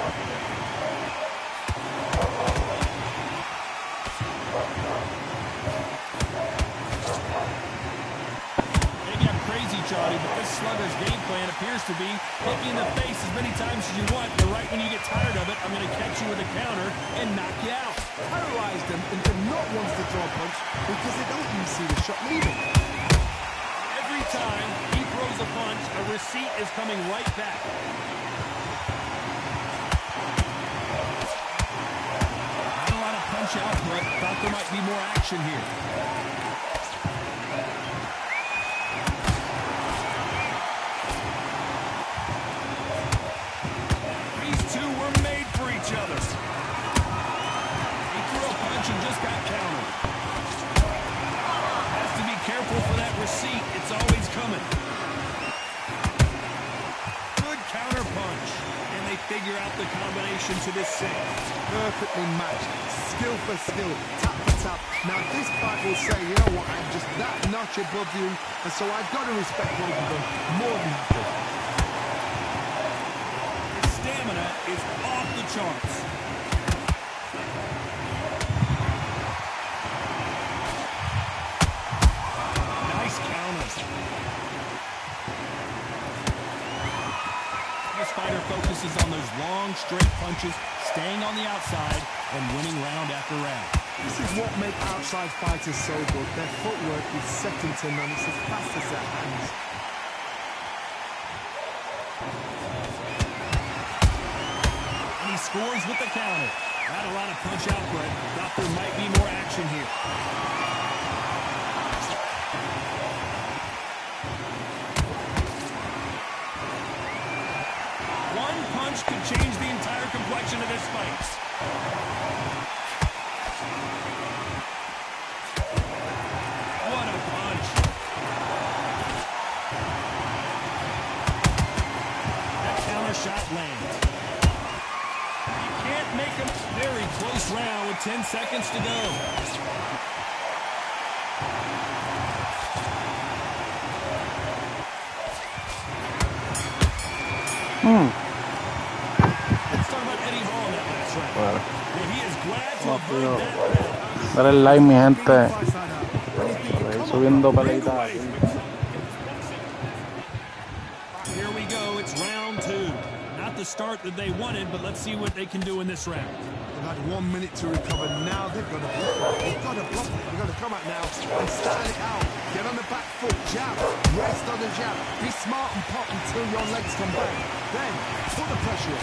Maybe I'm crazy, Charlie, but this slugger's game plan appears to be hit you in the face as many times as you want, but right when you get tired of it, I'm going to catch you with a counter and knock you out. Paralyze them into not wanting to throw a punch because they don't even see the shot leaving. Every time he throws a punch, a receipt is coming right back. Output. Thought there might be more action here. These two were made for each other. He threw a punch and just got countered. Has to be careful for that receipt. It's always coming. Good counter punch. And they figure out the combination to this save. Perfectly matched. Skill for skill, tap for tap. Now this fight will say, you know what, I'm just that notch above you, and so I've got to respect what you've done more than happy. His stamina is off the charts. Nice counters. This fighter focuses on those long, straight punches, staying on the outside and winning round after round. This is what makes outside fighters so good. Their footwork is second to none. It's as fast as their hands. And he scores with the counter. Not a lot of punch output. Thought there might be more action here. One punch could change the entire complexion of this fight. What a punch. That counter shot lands. You can't make a very close round with 10 seconds to go. Let's talk about Eddie Hall in that last round. Well, he is glad to avoid that. Dale el like, mi gente. Estoy subiendo peleitas aquí. Here we go. It's round two. Not the start that they wanted, but let's see what they can do in this round. They've had 1 minute to recover. Now they've got to block it. They've got to block it. They've got to come out now and start it out. Get on the back foot, jab, rest on the jab. Be smart and pop until your legs come back. Then put the pressure on.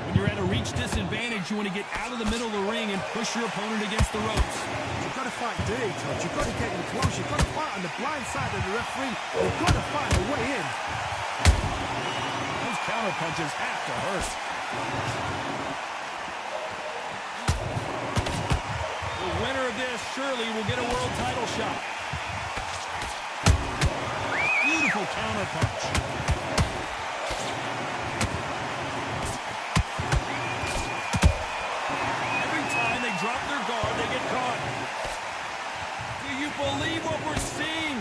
When you're at a reach disadvantage, you want to get out of the middle of the ring and push your opponent against the ropes. You've got to fight dirty, Todd. You've got to get in close. You've got to fight on the blind side of the referee. You've got to find a way in. Those counter punches have to hurt. The winner of this surely will get a world title shot. Beautiful counter punch. Every time they drop their guard, they get caught. Do you believe what we're seeing?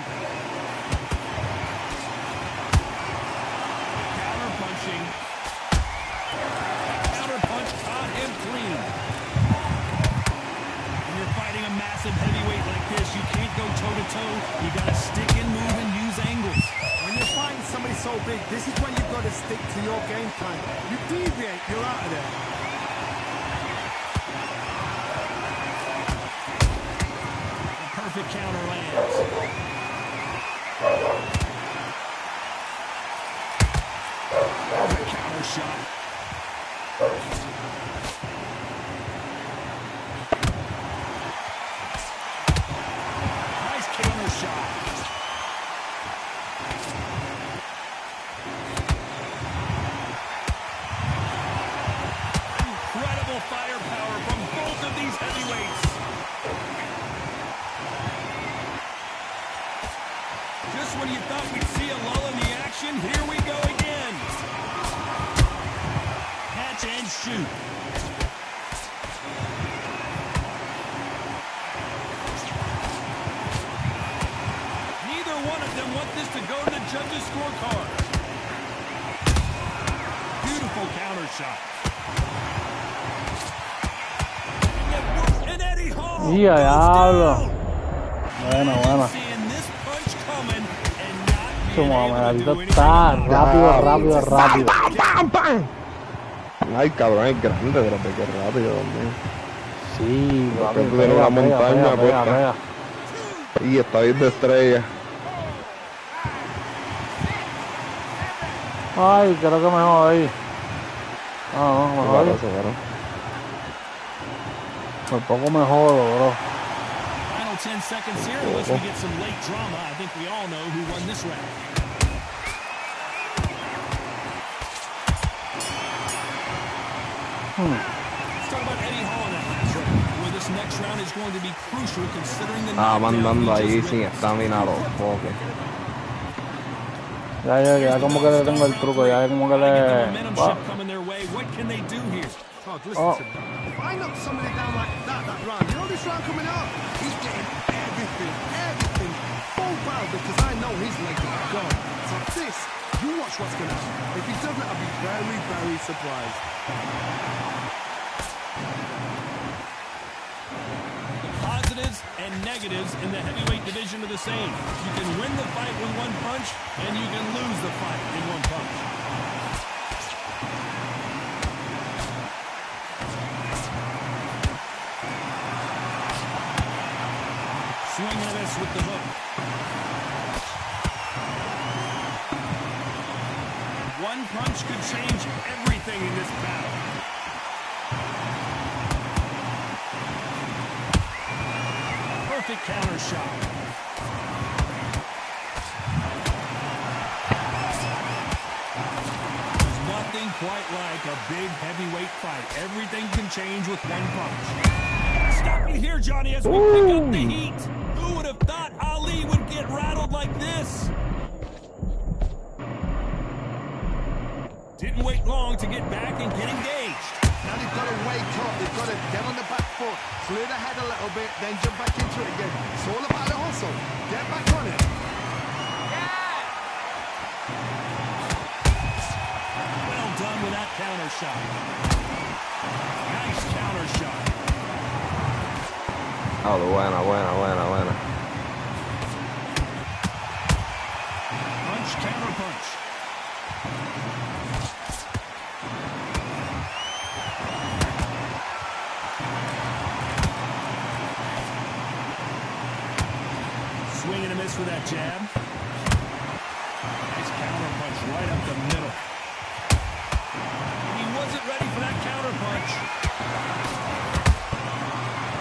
Counter punching. Counter punch caught him clean. When you're fighting a massive heavyweight like this, you can't go toe-to-toe. You got to stick and move and use angles. When you're fighting somebody so big, this is when you've got to stick to your game plan. You deviate, you're out of there. The perfect counter lands. Perfect counter shot. Nice counter shot. Incredible firepower from both of these heavyweights. Just when you thought we'd see a lull in the action, here we go again. Catch and shoot. Neither one of them want this to go to the judges' scorecard. Beautiful counter shot. And Eddie Hall. ¡Ya, diablo! Bueno, bueno. Seeing this punch coming and not being Como able to maldito do está anything. rápido. ¡Pam, pam! Ay, cabrón, es grande, pero qué rápido, también. Sí, Creo papi, que tiene una montaña puesta. pega. Y está bien de estrella. Ay, creo que me jodí. No, me jodí. Claro. Por poco me jodo, bro. Final 10 seconds here, unless we get some late drama. I think we all know who won this round. Let's talk about Eddie Hall in that last round, where this next round is going to be crucial considering the Estaba knockdown mandando we ahí just sin witnessed. estamina los foques. Ya como que le tengo el truco, ya como que Gotta get the le... momentum Va. shift coming their way. What can they do here? Todd, listen to me. If I knock somebody down like that round, you know this round coming up? He's getting everything, full barrel, because I know his legs are gone. So this, you watch what's going to happen. If he doesn't, I'll be very, very surprised. Positives and negatives in the heavyweight division are the same. You can win the fight with one punch, and you can lose the fight in one punch. Swing and a miss with the hook. One punch could change everything in this battle. Perfect counter shot. There's nothing quite like a big heavyweight fight. Everything can change with one punch. Stop you here, Johnny, as we pick up the heat. Who would have thought Ali would get rattled like this? Didn't wait long to get back and get engaged. Now they've got to wake up. They've got to get on the back foot, clear the head a little bit, then jump back into it again. It's all about the hustle. Get back on it. Well done with that counter shot. Nice counter shot. Ah, buena. Punch, counter punch. Swing and a miss with that jab. Nice counter punch right up the middle. And he wasn't ready for that counter punch.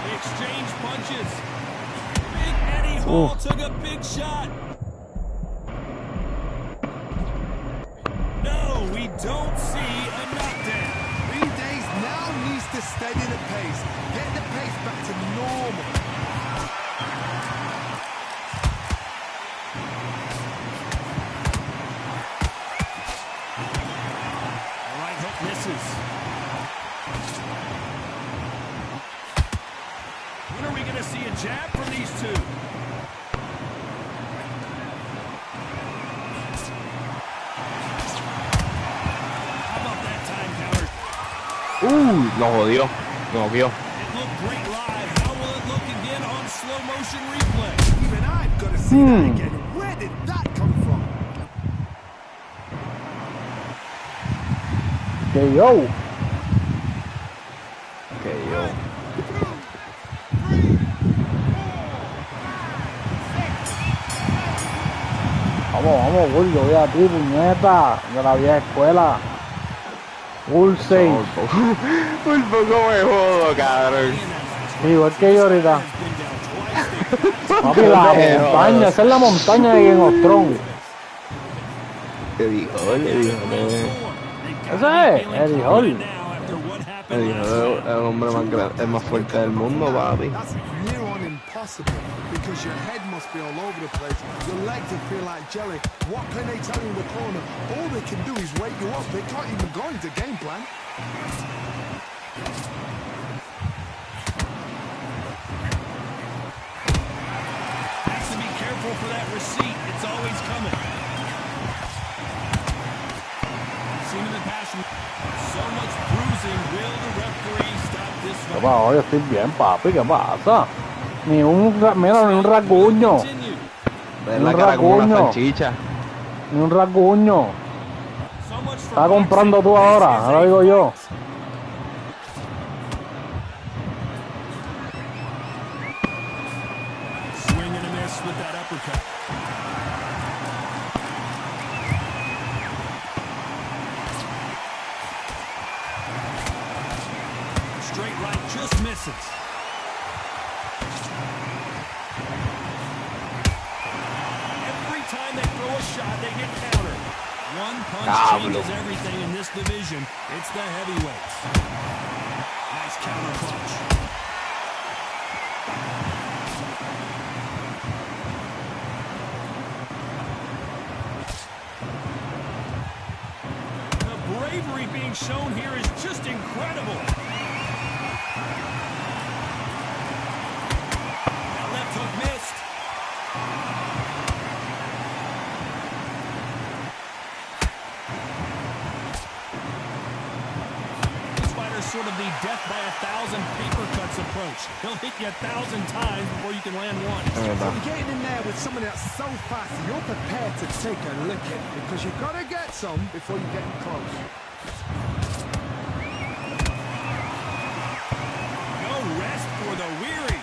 They exchanged punches. Big Eddie Hall took a big shot. No, we don't see a knockdown. 3 days now needs to steady the pace. Get the pace back to normal. Lo jodió. Lo vio. It looked great live. How will it look again on slow motion replay? Even I've got to see that again. Where did that come from? Que yo. Que yo. Vamos, Bull, yo voy a ti, puñeta, de la vieja escuela. Pulse. Un poco me jodo, cabrón. Igual que yo ahorita. Papi, la montaña, esa es la montaña de Game of Thrones. ¿Qué dijo? ¿Qué dijo? Ese es, el hijo. El hombre más grande, el más fuerte del mundo, papi. That's near on impossible because your head must be all over the place. Your legs will feel like jelly. What can they tell you in the corner? All they can do is wake you up. They can't even go into game plan. Has to be careful for that receipt. It's always coming. Seen in the past, so much bruising. Will the referee stop this ¿Qué fight? pasa? Yo estoy bien, papi, ¿qué pasa? Ni un rasguño. Ver la cara como una salchicha. Ni un rasguño. So much for Está comprando tú ahora, ahora digo yo. Swing and a miss with that uppercut. Straight right just misses. Every time they throw a shot, they get countered. One punch changes everything in this division. It's the heavyweights. Nice counter punch. The bravery being shown here is just incredible. That left hook missed. This fighter's sort of the death by 1,000 paper cuts approach. He'll hit you 1,000 times before you can land one. So you're getting in there with someone that's so fast, you're prepared to take a licking because you've got to get some before you get close. No rest for the weary.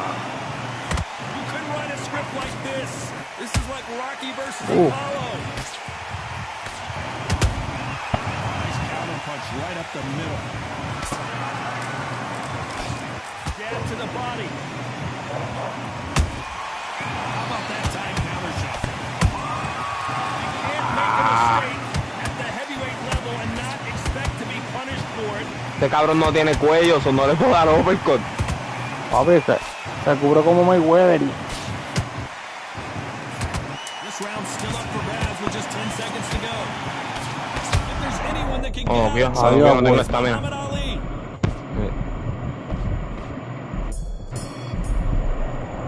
You couldn't write a script like this. This is like Rocky versus Apollo. Nice counter punch right up the middle. Jab to the body. How about that time counter shot? You can't make a mistake at the heavyweight level and not expect to be punished for it. Este cabrón no tiene cuello, o no le puedo dar uppercut. Papi, se cubre como Mayweather. This round's still up for grabs with just 10 seconds to go. If there's anyone that can get Oh, out, Dios, it's adiós, no tengo pues. estamina. Muhammad Ali.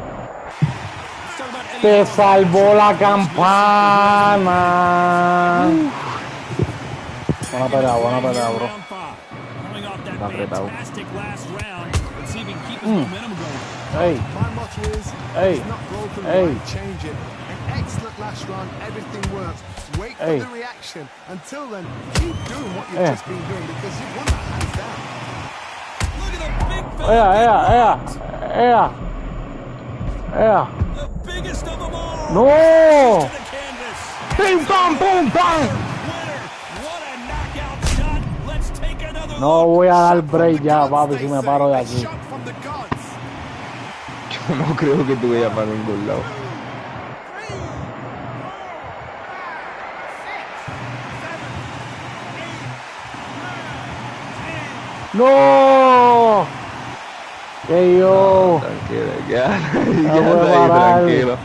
Let's talk about Eddie Te Alvarez. salvó la campana. Buena pelea, bro. Round five. Coming off that Está apretado. fantastic last round. Let's see if he can keep his momentum going. Hey, My motto is, Hey. it's not broken, Hey. right, change it. An excellent last round, everything works. Wait Hey. for the reaction. Until then, keep doing what you've Eh. just been doing because you've won that hands down. Look at the big fella. The biggest of them all. No. To the canvas. ¡Pim, pam, pum, pam! Winner. What a knockout shot. Let's take another No look. voy a dar break ya, papi, si me paro de aquí. Shot from the gods. Yo no creo que tú vayas para ningún lado. No. Que yo. Tranquilo, ya. No puedo Ya, parar. tranquilo.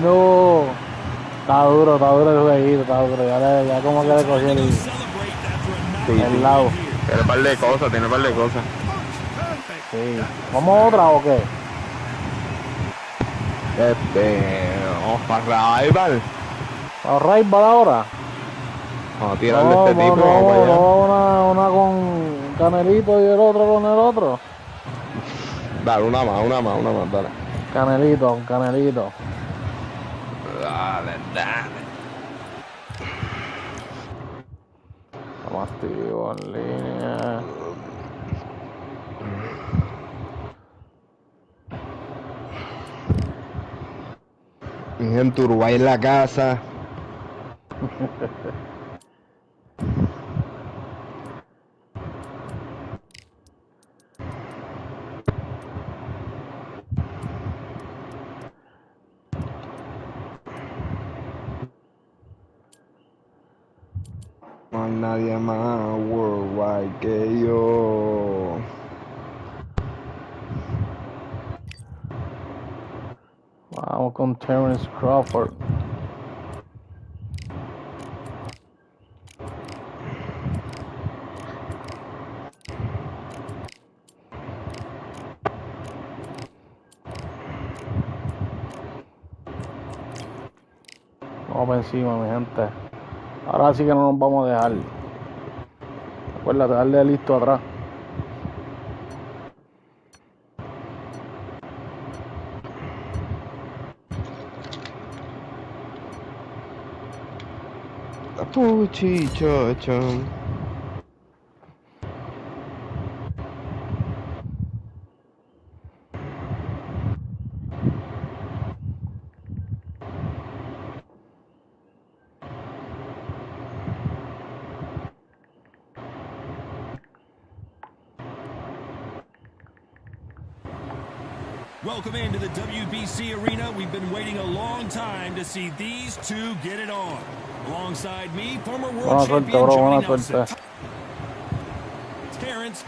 No. Está duro el jueguito, está duro. Ya como que le cogí Celebrate el that for a knockout el lado. Tiene un par de cosas, tiene un par de cosas. Sí. ¿Vamos a otra o qué? Vamos para rival. ¿Para rival ahora? Vamos a tirarle a este tipo. Vamos para allá. No, una con Canelito y el otro con el otro. Dale, una más, dale. Canelito. Dale. Estamos activos en línea. Mi gente, Uruguay en la casa. No hay nadie más worldwide que yo. Vamos con Terence Crawford. Vamos por encima, mi gente. Ahora sí que no nos vamos a dejar. Acuérdate, darle listo atrás. Puchichocho. Welcome into the WBC arena. We've been waiting a long time to see these two get it on. Alongside me, former world champion Johnny Nelson. Terrence.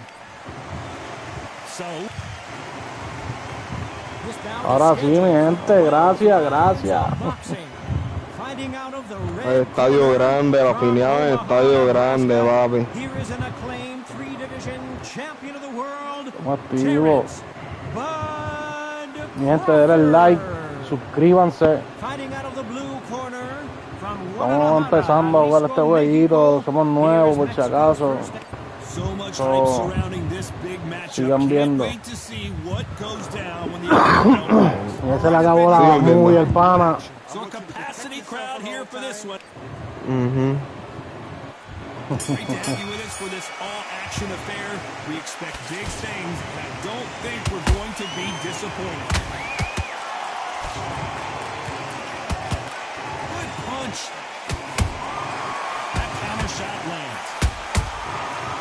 So. Ahora sí, mi gente, gracias. El estadio grande, la opinión del estadio grande, papi. Estamos activos. Mi gente, denle like, suscríbanse. Estamos empezando a jugar este jueguito, somos nuevos por si acaso. Sigan viendo. Y ese le acabó la movie, el pana. Great to have you with us for this all-action affair. We expect big things, and I don't think we're going to be disappointed. Good punch. That counter shot lands.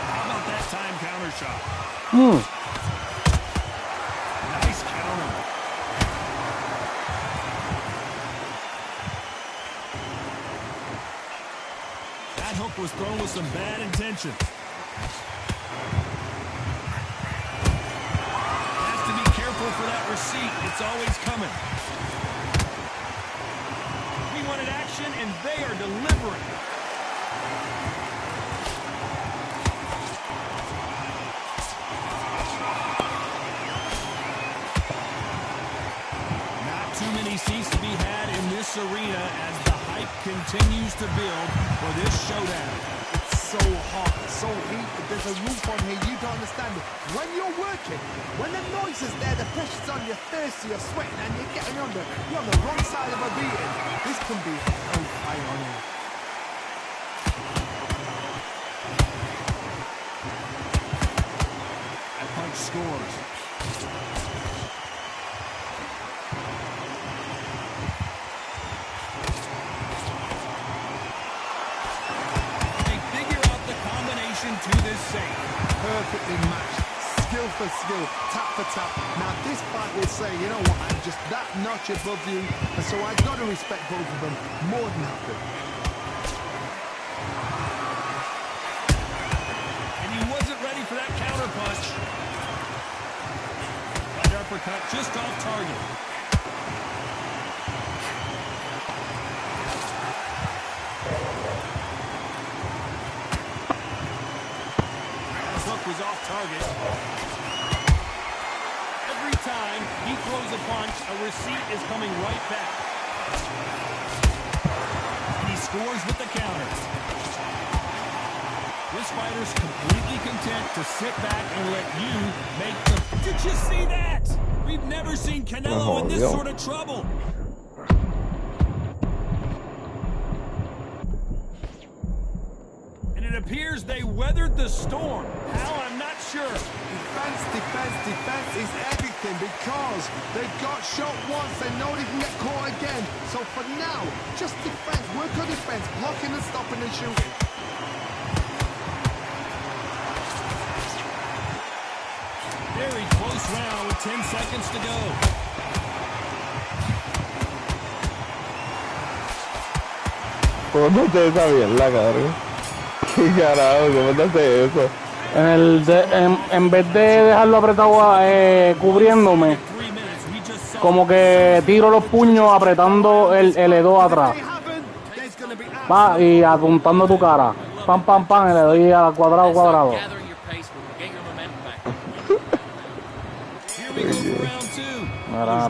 How about that time counter shot? Nice counter. That hook was thrown with some bad intention. Has to be careful for that receipt. It's always coming. We wanted action, and they are delivering. Not too many seats to be had in this arena as the hype continues to build for this showdown. It's so hot, so heat, but there's a roof on here, you don't understand it. When you're working, when the noise is there, the pressure's on, you're thirsty, you're sweating, and you're getting under. You're on the wrong side of a beating. This can be hellfire on here. That punch scores. To this save. Perfectly matched, skill for skill, tap for tap. Now this fight will say, you know what, I'm just that notch above you, and so I've got to respect both of them more than happy. And he wasn't ready for that counter punch. That uppercut just off target. Was off target. Every time he throws a punch, a receipt is coming right back. And he scores with the counter. This fighter's completely content to sit back and let you make the... Did you see that? We've never seen Canelo in this sort of trouble. And it appears they weathered the storm. How? I'm not sure. Defense, defense, defense is everything because they got shot once. They know they can get caught again. So for now, just defense. Work on defense. Blocking and stopping and shooting. Very close round with 10 seconds to go. ¿Cómo te está bien la cara? ¿Qué carajo? ¿Cómo te hace eso? En vez de dejarlo apretado cubriéndome, como que tiro los puños apretando el L2 atrás. Va, y apuntando tu cara. Pam, pam, pam, y le doy al cuadrado, cuadrado. Mira.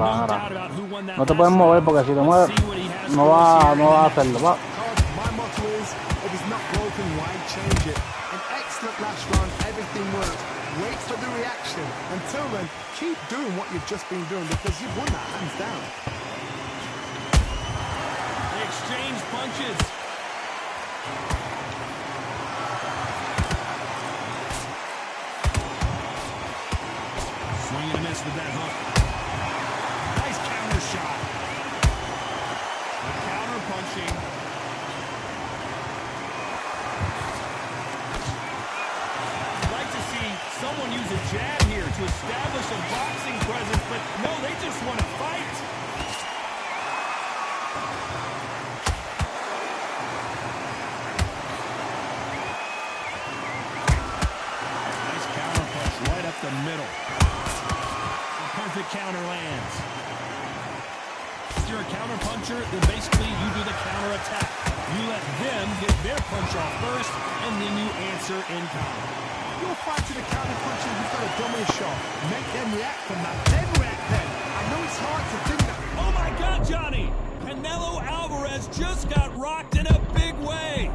No te puedes mover porque si te mueves no va a hacerlo. Va. My motto is, if it's not broken, why change it? An excellent last round, everything works. Wait for the reaction. Until then, keep doing what you've just been doing because you've won that hands down. They exchange punches. Swing and a miss with that hook. Nice counter shot. The counter punching. I'd like to see someone use a jab here to establish a boxing presence, but no, they just want to fight. Nice counter punch right up the middle. Perfect counter lands. If you're a counter puncher, then basically you do the counter attack. You let them get their punch off first, and then you answer in kind. You're fighting the counter puncher who's got a dominant shot. Make them react from that. Then react then. I know it's hard to think that. Oh my God, Johnny! Canelo Alvarez just got rocked in a big way.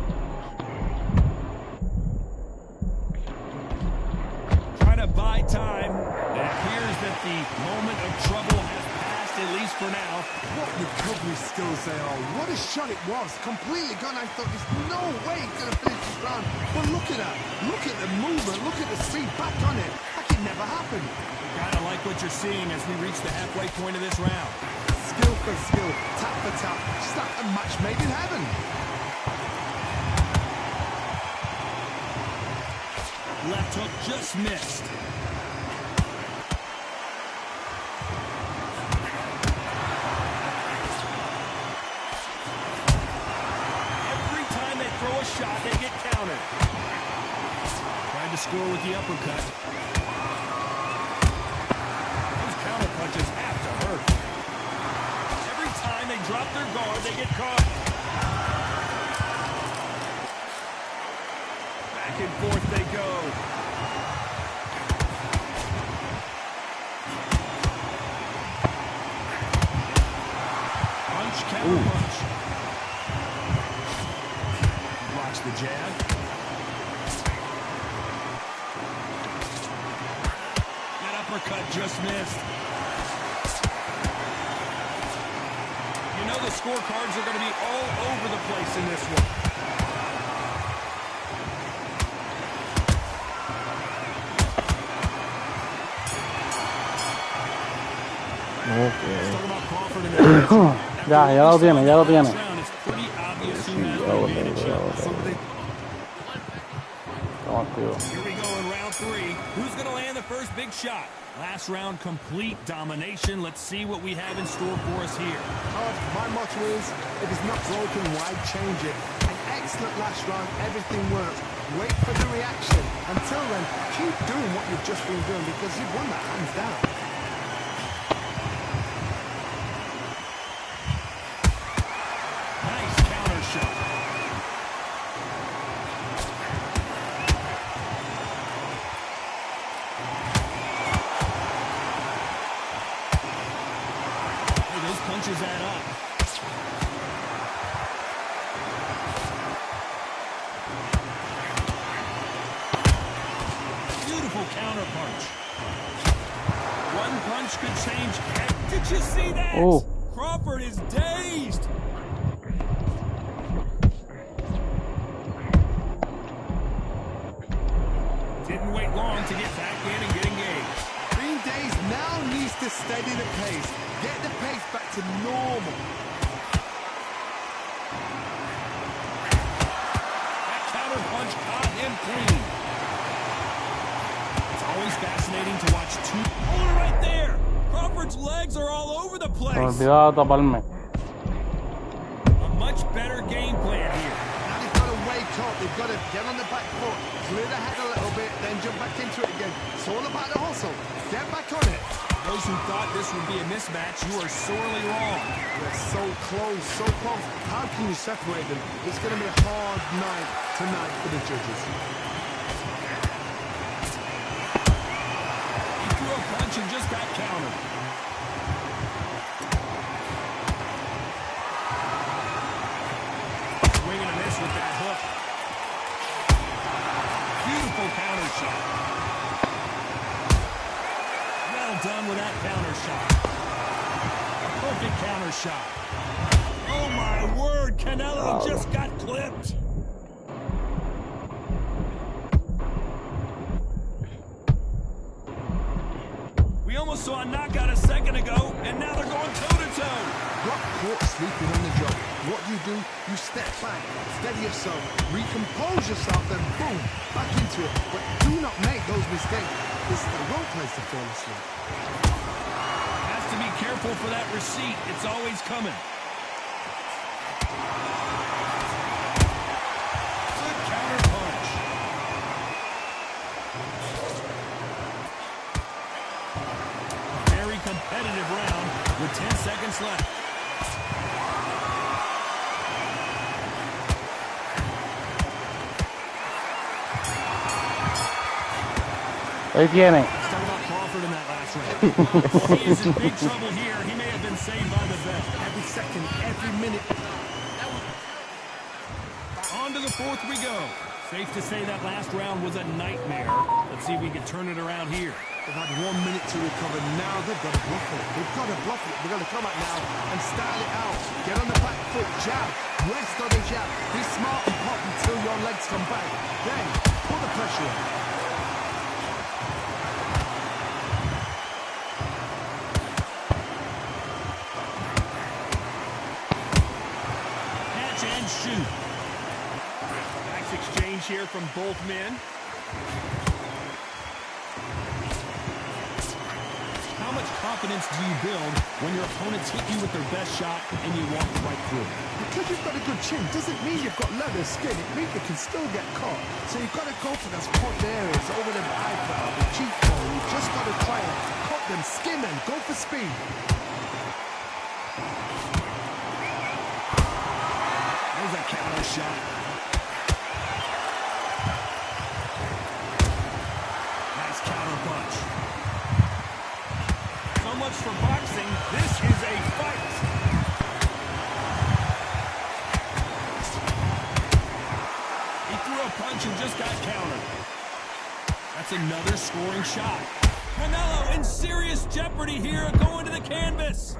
Trying to buy time. It appears that the moment of trouble has passed, at least for now. What recovery skills they are. What a shot it was. Completely gone. I thought there's no way he's going to finish this round. But look at that. Look at the movement. Look at the speed back on it. That could never happen. Gotta like what you're seeing as we reach the halfway point of this round. Skill for skill. Tap for tap. Just like a match made in heaven. Left hook just missed. Shot, they get countered. Tried to score with the uppercut. Those counter punches have to hurt. Every time they drop their guard, they get caught. Back and forth they go. Punch, counter punch. The jab. That uppercut just missed. You know the scorecards are going to be all over the place in this one. Ya lo tiene, ya lo tiene. Here we go in round 3. Who's going to land the first big shot? Last round, complete domination. Let's see what we have in store for us here. My motto is, if it's not broken, why change it? An excellent last round, everything works. Wait for the reaction. Until then, keep doing what you've just been doing because you've won that hands down. Nice counter shot. Punches that up. Beautiful counter punch. One punch could change. Did you see that? Oh. Crawford is dazed. Didn't wait long to get back in and get engaged. Being dazed now needs to steady the pace. Get the pace back to normal. That counter punch caught him clean. It's always fascinating to watch two. Oh, right there. Crawford's legs are all over the place. Me olvidaba taparme. A much better game plan here. Now they've got to wake up. They've got to get on the back foot, clear the head a little bit, then jump back into it again. It's all about the hustle. Get back on it. Those who thought this would be a mismatch, you are sorely wrong. They're so close, so close. How can you separate them? It's going to be a hard night tonight for the judges. He threw a punch and just got countered. Swing and a miss with that hook. Beautiful counter shot. Well done with that counter shot. A perfect counter shot. Oh my word, Canelo just got clipped. We almost saw a knockout a second ago, and now they're going toe-to-toe. Got caught sleeping on the job. What do? You step back, steady yourself, recompose yourself, then boom, back into it. But do not make those mistakes. This is the wrong place to fall asleep. Has to be careful for that receipt. It's always coming. Good counter punch. Very competitive round with 10 seconds left. Ahí tienen. Let's talk about Crawford in that last round. He is in big trouble here. He may have been saved by the bell. Every second, every minute. On to the fourth we go. Safe to say that last round was a nightmare. Let's see if we can turn it around here. They've had 1 minute to recover. Now they've got to bluff it. They've got to bluff it. They've got to come out now and style it out. Get on the back foot, jab. Rest on the jab. Be smart and pop until your legs come back. Then, put the pressure on. Catch and shoot. Nice exchange here from both men. How much confidence do you build when your opponents hit you with their best shot and you walk right through? Because you've got a good chin doesn't mean you've got leather skin. It means you can still get caught. So you've got to go for those hot areas over the eyebrow, the cheekbone. You've just got to try it. Cut them, skin them, go for speed. There's a counter shot. Nice counter punch. So much for boxing. This is a fight. He threw a punch and just got countered. That's another scoring shot. Canelo in serious jeopardy here, going to the canvas.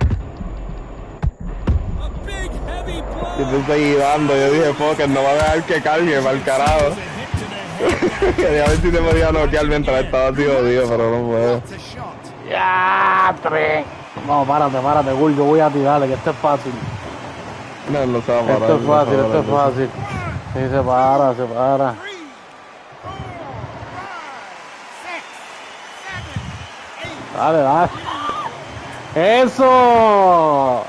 A big, heavy blow. Yo te estoy dando, yo dije, fucker, no va a dejar que cargue para el carajo. Quería ver si te podía noquear mientras estaba así jodido, pero no puedo. It's a shot. ¡Ya! ¡Tres! No, párate, Gul, yo voy a tirarle, que esto es fácil. No, no se va a parar. Esto es fácil, esto es fácil. Sí, se para, se para. 3, 4, 5, 6, 7, 8. Dale. ¡Eso!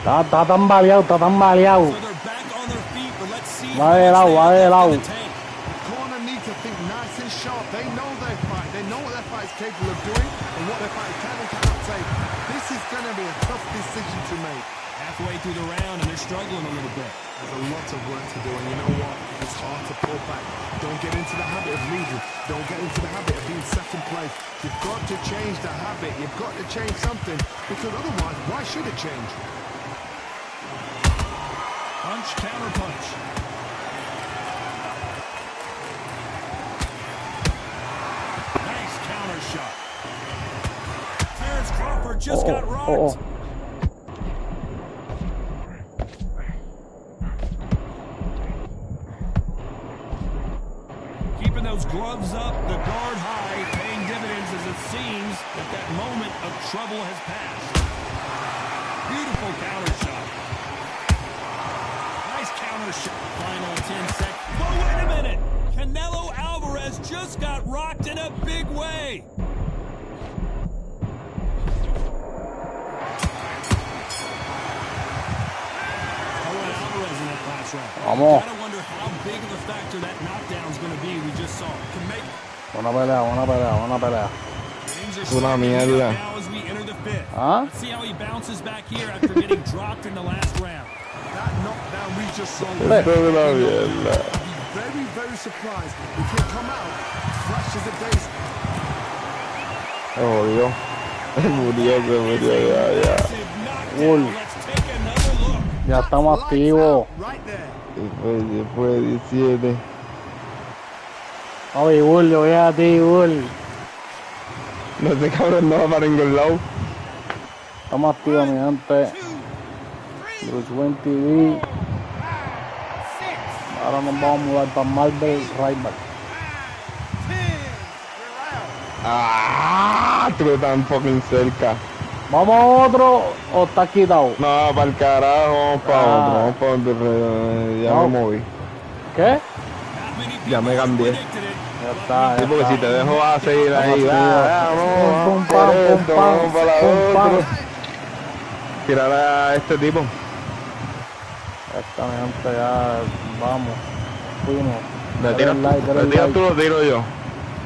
Está tan baleado, So they're back on their feet, but let's see. Va de lado, va de lado. The corner need to think nice and sharp. They know their fight. They know what their fight is capable of doing and what their fight can and cannot take. This is going to be a tough decision to make. Halfway through the round, and they're struggling a little bit. There's a lot of work to do, and you know what? It's hard to pull back. Don't get into the habit of leading. Don't get into the habit of being second place. You've got to change the habit. You've got to change something, because otherwise, why should it change? Punch, counter punch. just got rocked. Keeping those gloves up, the guard high, paying dividends as it seems that moment of trouble has passed. Beautiful counter shot. Nice counter shot. Final 10 seconds. But wait a minute. Canelo Alvarez just got rocked in a big way. Alvarez in that last round. Vamos. Gotta wonder how big of a factor that knockdown's going to be. We just saw. Can make Buena pelea, buena pelea, buena pelea. things are Una starting to heat mierda. up now as we enter the fifth. ¿Ah? Let's see how he bounces back here after getting dropped in the last round. That knockdown we just saw was Look. Una mierda. I'd be very surprised if he come out fresh as a daisy. Se jodió. Se murió ya. Massive knockdown. Uy. Let's take another look. Ya estamos activos. Right there. Después de 17. Oye, Bull, yo voy a ti, Bull. No, este cabrón no va para ningún lado. Estamos activos, mi gente. BruceWayneTV. Ahora nos vamos a mudar para Marvel Rival. Ah, estuve tan fucking cerca. ¿Vamos a otro o está quitado? No, para el carajo, vamos para Ah. otro. Vamos para otro. Ya No. me moví. ¿Qué? Ya me cambié. Ya está, Sí, ya porque está. si te dejo a seguir ahí, Vamos, vamos pum, por pam, esto, pum, vamos para la pum, pam. otra. Tirar a este tipo. Ya está, mi gente, ya vamos. Fuimos. Le Dale tiras like, dale tú, like. lo tiro yo.